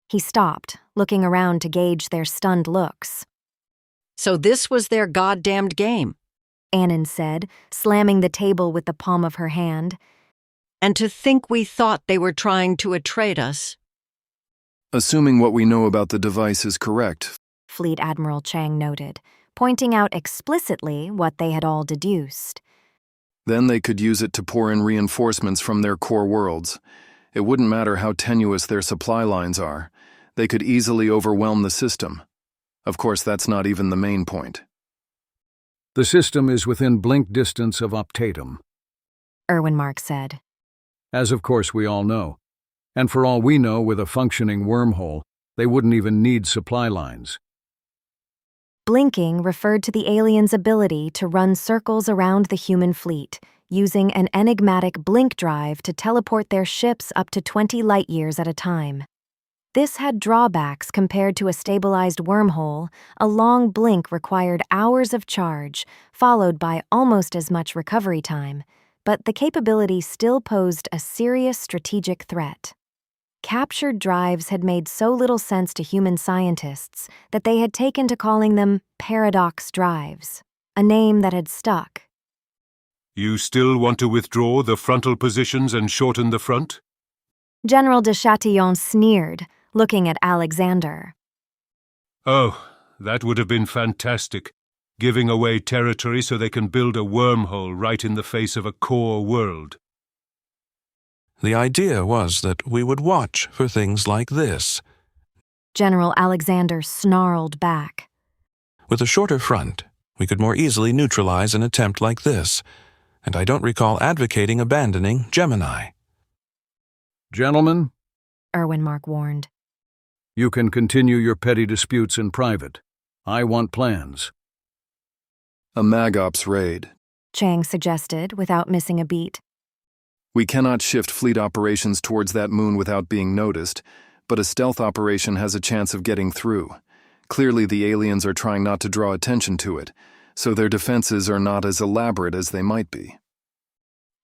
He stopped, looking around to gauge their stunned looks. So this was their goddamned game, Annan said, slamming the table with the palm of her hand. And to think we thought they were trying to trade us. Assuming what we know about the device is correct, Fleet Admiral Chang noted, pointing out explicitly what they had all deduced. Then they could use it to pour in reinforcements from their core worlds. It wouldn't matter how tenuous their supply lines are. They could easily overwhelm the system. Of course, that's not even the main point. The system is within blink distance of Optatum, Erwin Mark said. As of course we all know. And for all we know, with a functioning wormhole, they wouldn't even need supply lines. Blinking referred to the aliens' ability to run circles around the human fleet, using an enigmatic blink drive to teleport their ships up to 20 light-years at a time. This had drawbacks compared to a stabilized wormhole. A long blink required hours of charge, followed by almost as much recovery time, but the capability still posed a serious strategic threat. Captured drives had made so little sense to human scientists that they had taken to calling them paradox drives, a name that had stuck. You still want to withdraw the frontal positions and shorten the front? General de Chatillon sneered, looking at Alexander. Oh, that would have been fantastic, giving away territory so they can build a wormhole right in the face of a core world. The idea was that we would watch for things like this. General Alexander snarled back. With a shorter front, we could more easily neutralize an attempt like this, and I don't recall advocating abandoning Gemini. Gentlemen, Erwin Mark warned. You can continue your petty disputes in private. I want plans. A MAG Ops raid, Chang suggested, without missing a beat. We cannot shift fleet operations towards that moon without being noticed, but a stealth operation has a chance of getting through. Clearly the aliens are trying not to draw attention to it, so their defenses are not as elaborate as they might be.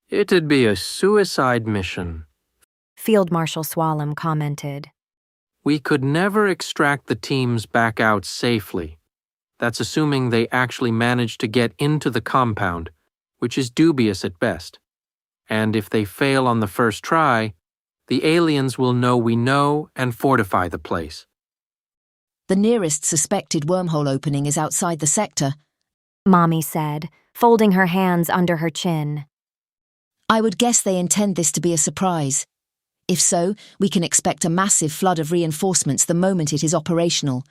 It'd be a suicide mission, Field Marshal Swallam commented. We could never extract the teams back out safely. That's assuming they actually manage to get into the compound, which is dubious at best. And if they fail on the first try, the aliens will know we know and fortify the place. The nearest suspected wormhole opening is outside the sector, Mommy said, folding her hands under her chin. I would guess they intend this to be a surprise. If so, we can expect a massive flood of reinforcements the moment it is operational.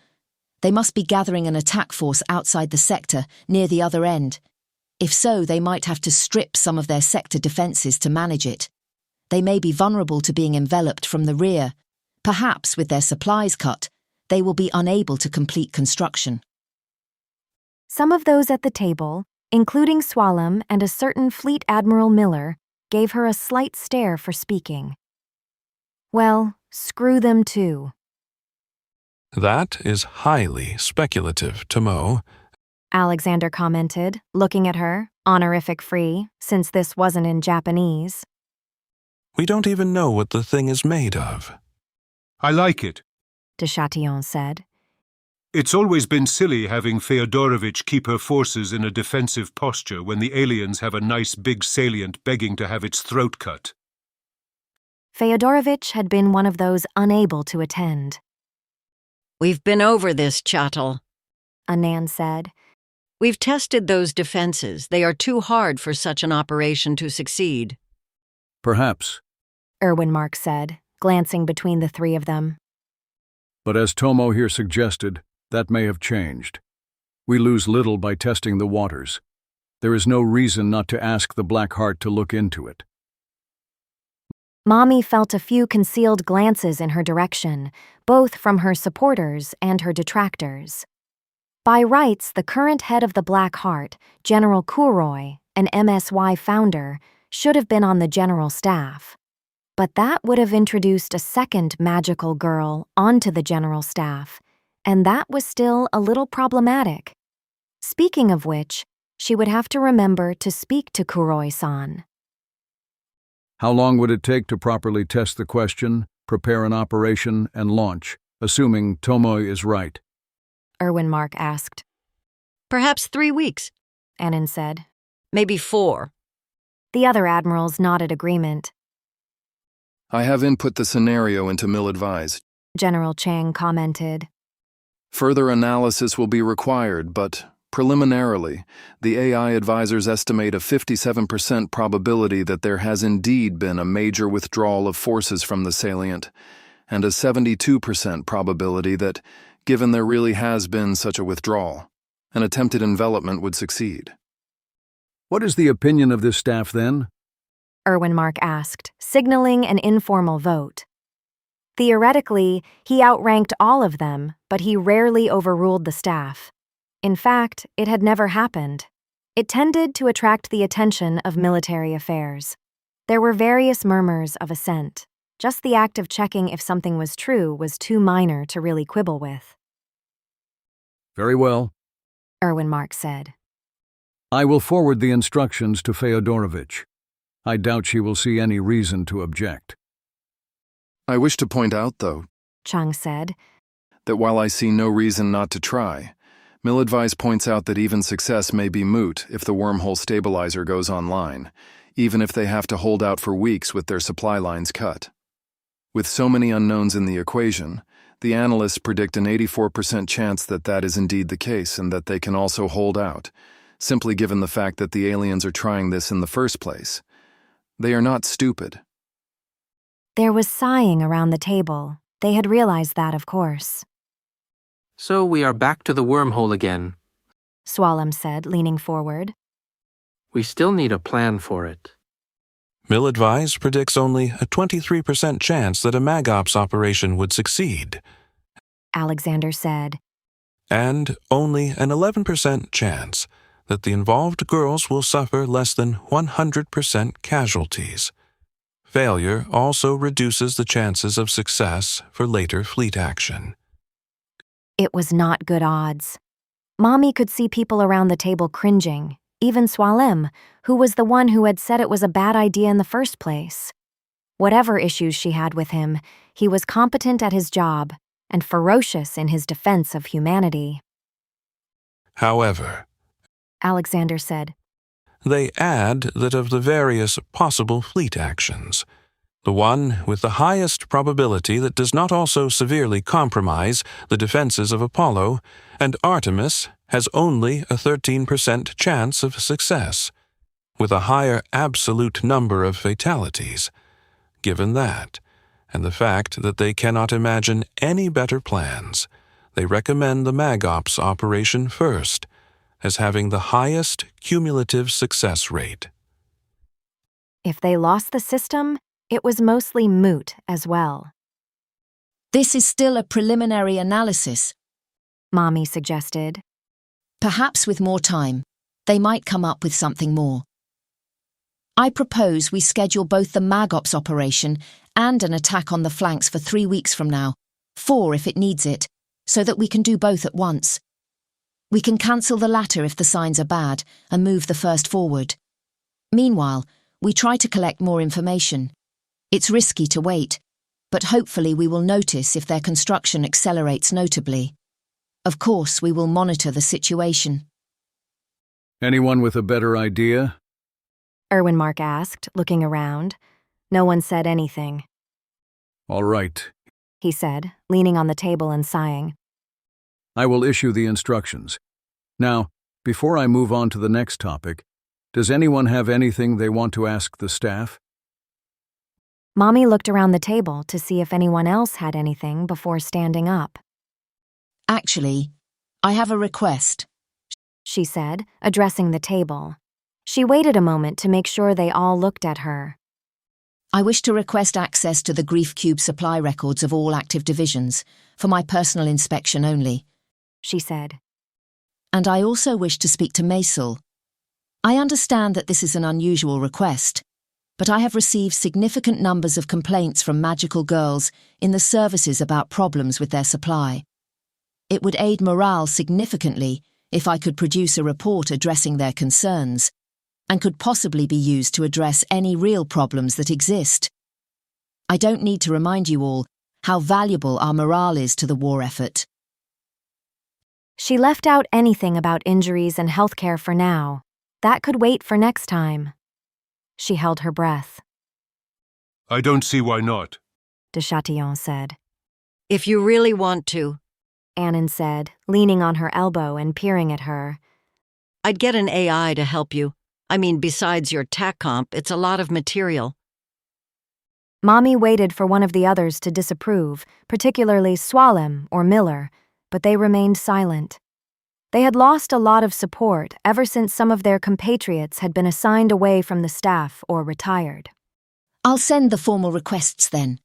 They must be gathering an attack force outside the sector, near the other end. If so, they might have to strip some of their sector defences to manage it. They may be vulnerable to being enveloped from the rear. Perhaps, with their supplies cut, they will be unable to complete construction. Some of those at the table, including Swallam and a certain Fleet Admiral Miller, gave her a slight stare for speaking. Well, screw them too. That is highly speculative, Tomo. Alexander commented, looking at her, honorific-free, since this wasn't in Japanese. We don't even know what the thing is made of. I like it. de Chatillon said. It's always been silly having Feodorovich keep her forces in a defensive posture when the aliens have a nice big salient begging to have its throat cut. Feodorovich had been one of those unable to attend. We've been over this, Chattel, Anand said. We've tested those defenses. They are too hard for such an operation to succeed. Perhaps. Erwin Mark said, glancing between the three of them. But as Tomo here suggested, that may have changed. We lose little by testing the waters. There is no reason not to ask the Black Heart to look into it. Mommy felt a few concealed glances in her direction, both from her supporters and her detractors. By rights, the current head of the Black Heart, General Kuroi, an MSY founder, should have been on the general staff. But that would have introduced a second magical girl onto the general staff, and that was still a little problematic. Speaking of which, she would have to remember to speak to Kuroi-san. How long would it take to properly test the question, prepare an operation, and launch, assuming Tomoe is right? Erwin Mark asked. Perhaps 3 weeks, Anand said. Maybe 4. The other admirals nodded agreement. I have input the scenario into Mill-Advise. General Chang commented. Further analysis will be required, but preliminarily, the AI advisors estimate a 57% probability that there has indeed been a major withdrawal of forces from the salient, and a 72% probability that, given there really has been such a withdrawal, an attempted envelopment would succeed. What is the opinion of this staff, then? Erwin Mark asked, signaling an informal vote. Theoretically, he outranked all of them, but he rarely overruled the staff. In fact, it had never happened. It tended to attract the attention of military affairs. There were various murmurs of assent. Just the act of checking if something was true was too minor to really quibble with. Very well, Erwin Mark said. I will forward the instructions to Feodorovich. I doubt she will see any reason to object. I wish to point out, though, Chang said, that while I see no reason not to try, Mill-Advise points out that even success may be moot if the wormhole stabilizer goes online, even if they have to hold out for weeks with their supply lines cut. With so many unknowns in the equation, the analysts predict an 84% chance that that is indeed the case and that they can also hold out, simply given the fact that the aliens are trying this in the first place. They are not stupid. There was sighing around the table. They had realized that, of course. So we are back to the wormhole again, Swalem said, leaning forward. We still need a plan for it. Mill-Advise predicts only a 23% chance that a MagOps operation would succeed. Alexander said. And only an 11% chance that the involved girls will suffer less than 100% casualties. Failure also reduces the chances of success for later fleet action. It was not good odds. Mommy could see people around the table cringing, even Swalem, who was the one who had said it was a bad idea in the first place. Whatever issues she had with him, he was competent at his job and ferocious in his defense of humanity. However, Alexander said, they add that of the various possible fleet actions, the one with the highest probability that does not also severely compromise the defenses of Apollo and Artemis has only a 13% chance of success, with a higher absolute number of fatalities. Given that, and the fact that they cannot imagine any better plans, they recommend the MagOps operation first, as having the highest cumulative success rate. If they lost the system, it was mostly moot as well. This is still a preliminary analysis, Mommy suggested. Perhaps with more time, they might come up with something more. I propose we schedule both the MagOps operation and an attack on the flanks for 3 weeks from now, 4 if it needs it, so that we can do both at once. We can cancel the latter if the signs are bad and move the first forward. Meanwhile, we try to collect more information. It's risky to wait, but hopefully we will notice if their construction accelerates notably. Of course, we will monitor the situation. Anyone with a better idea? Erwin Mark asked, looking around. No one said anything. All right. He said, leaning on the table and sighing. I will issue the instructions. Now, before I move on to the next topic, does anyone have anything they want to ask the staff? Mommy looked around the table to see if anyone else had anything before standing up. Actually, I have a request, she said, addressing the table. She waited a moment to make sure they all looked at her. I wish to request access to the Grief Cube supply records of all active divisions, for my personal inspection only, she said. And I also wish to speak to Maisel. I understand that this is an unusual request, but I have received significant numbers of complaints from magical girls in the services about problems with their supply. It would aid morale significantly if I could produce a report addressing their concerns, and could possibly be used to address any real problems that exist. I don't need to remind you all how valuable our morale is to the war effort. She left out anything about injuries and healthcare for now. That could wait for next time. She held her breath. I don't see why not, de Chatillon said. If you really want to, Annan said, leaning on her elbow and peering at her. I'd get an AI to help you. I mean, besides your TAC comp, it's a lot of material. Mommy waited for one of the others to disapprove, particularly Swalem or Miller, but they remained silent. They had lost a lot of support ever since some of their compatriots had been assigned away from the staff or retired. I'll send the formal requests then,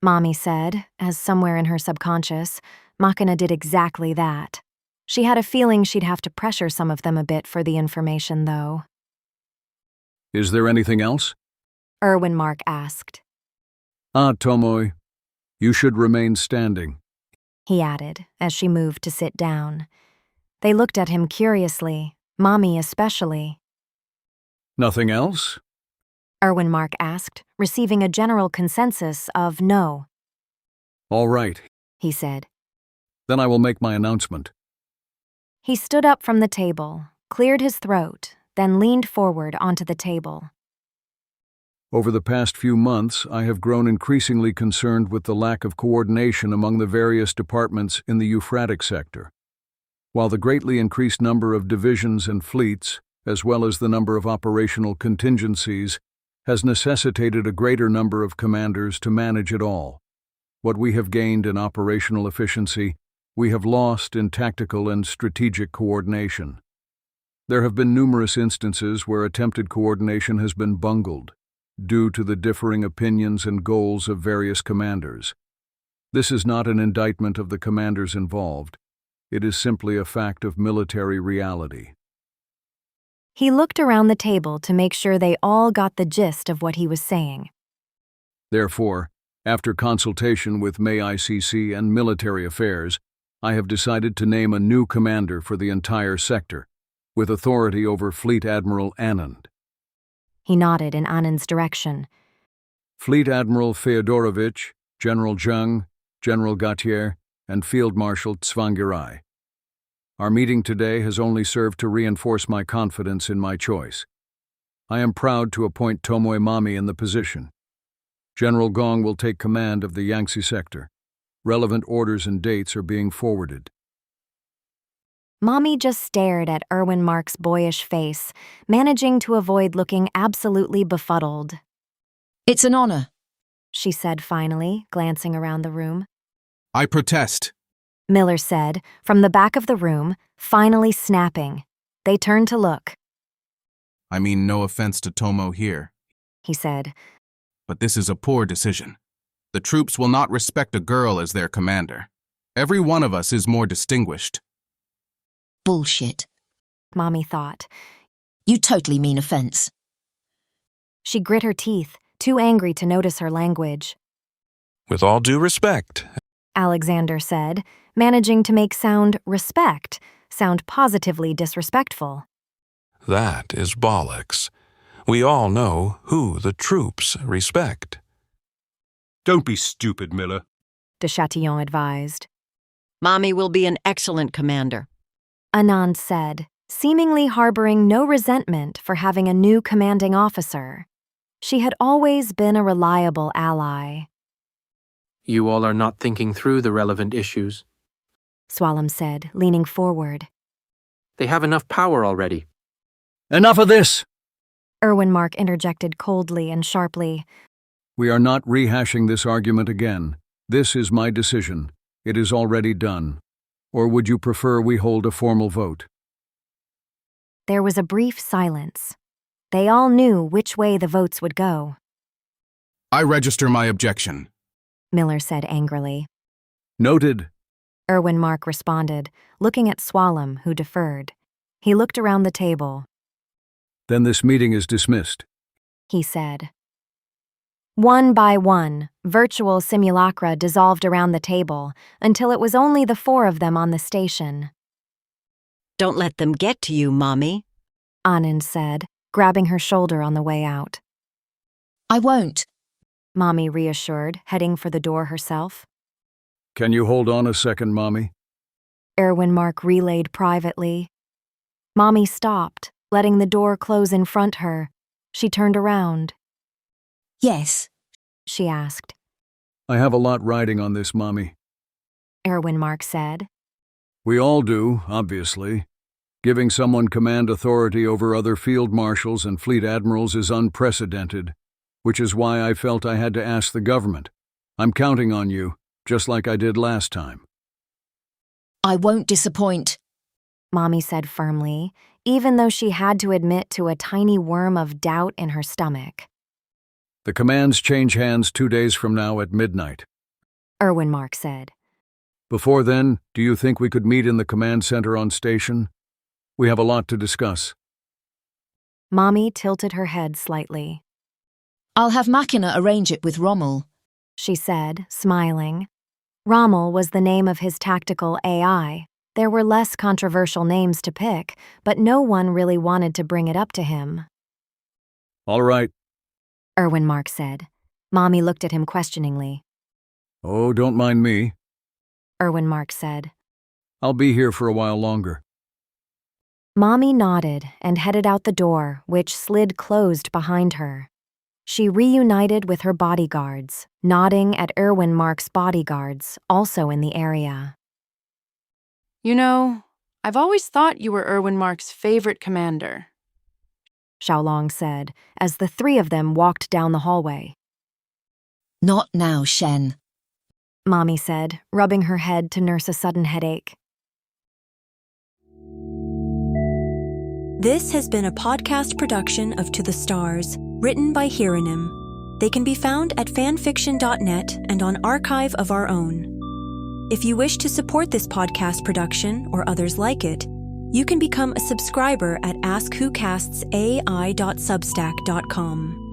Mommy said, as somewhere in her subconscious, Machina did exactly that. She had a feeling she'd have to pressure some of them a bit for the information, though. Is there anything else? Erwin Mark asked. Tomoe, you should remain standing, he added, as she moved to sit down. They looked at him curiously, Mommy especially. Nothing else? Erwin Mark asked, receiving a general consensus of no. All right, he said. Then I will make my announcement. He stood up from the table, cleared his throat, then leaned forward onto the table. Over the past few months, I have grown increasingly concerned with the lack of coordination among the various departments in the Euphratic sector. While the greatly increased number of divisions and fleets, as well as the number of operational contingencies, has necessitated a greater number of commanders to manage it all. What we have gained in operational efficiency, we have lost in tactical and strategic coordination. There have been numerous instances where attempted coordination has been bungled, due to the differing opinions and goals of various commanders. This is not an indictment of the commanders involved. It is simply a fact of military reality. He looked around the table to make sure they all got the gist of what he was saying. Therefore, after consultation with MAICC and Military Affairs, I have decided to name a new commander for the entire sector, with authority over Fleet Admiral Anand. He nodded in Anand's direction. Fleet Admiral Feodorovich, General Zheng, General Gautier, and Field Marshal Tsvangirai. Our meeting today has only served to reinforce my confidence in my choice. I am proud to appoint Tomoe Mami in the position. General Gong will take command of the Yangtze sector. Relevant orders and dates are being forwarded. Mommy just stared at Erwin Mark's boyish face, managing to avoid looking absolutely befuddled. It's an honor, she said finally, glancing around the room. I protest, Miller said, from the back of the room, finally snapping. They turned to look. I mean no offense to Tomo here, he said, but this is a poor decision. The troops will not respect a girl as their commander. Every one of us is more distinguished. Bullshit, Mommy thought. You totally mean offense. She grit her teeth, too angry to notice her language. With all due respect, Alexander said, managing to make sound respect sound positively disrespectful. That is bollocks. We all know who the troops respect. Don't be stupid, Miller, de Chatillon advised. Mommy will be an excellent commander, Anand said, seemingly harboring no resentment for having a new commanding officer. She had always been a reliable ally. You all are not thinking through the relevant issues. Swallam said, leaning forward. They have enough power already. Enough of this! Erwin Mark interjected coldly and sharply. We are not rehashing this argument again. This is my decision. It is already done. Or would you prefer we hold a formal vote? There was a brief silence. They all knew which way the votes would go. I register my objection, Miller said angrily. Noted, Erwin Mark responded, looking at Swallam, who deferred. He looked around the table. Then this meeting is dismissed, he said. One by one, virtual simulacra dissolved around the table until it was only the four of them on the station. Don't let them get to you, Mommy, Anand said, grabbing her shoulder on the way out. I won't, Mommy reassured, heading for the door herself. Can you hold on a second, Mommy? Erwin Mark relayed privately. Mommy stopped, letting the door close in front her. She turned around. Yes, she asked. I have a lot riding on this, Mommy, Erwin Mark said. We all do, obviously. Giving someone command authority over other field marshals and fleet admirals is unprecedented, which is why I felt I had to ask the government. I'm counting on you, just like I did last time. I won't disappoint, Mommy said firmly, even though she had to admit to a tiny worm of doubt in her stomach. The commands change hands 2 days from now at midnight, Erwin Mark said. Before then, do you think we could meet in the command center on station? We have a lot to discuss. Mommy tilted her head slightly. I'll have Machina arrange it with Rommel, she said, smiling. Rommel was the name of his tactical AI. There were less controversial names to pick, but no one really wanted to bring it up to him. All right, Erwin Mark said. Mommy looked at him questioningly. Oh, don't mind me. Erwin Mark said. I'll be here for a while longer. Mommy nodded and headed out the door, which slid closed behind her. She reunited with her bodyguards, nodding at Erwin Mark's bodyguards, also in the area. You know, I've always thought you were Erwin Mark's favorite commander, Xiaolong said, as the three of them walked down the hallway. Not now, Shen, Mommy said, rubbing her head to nurse a sudden headache. This has been a podcast production of To the Stars, written by Hieronym. They can be found at fanfiction.net and on Archive of Our Own. If you wish to support this podcast production or others like it, you can become a subscriber at AskWhoCastsAI.substack.com.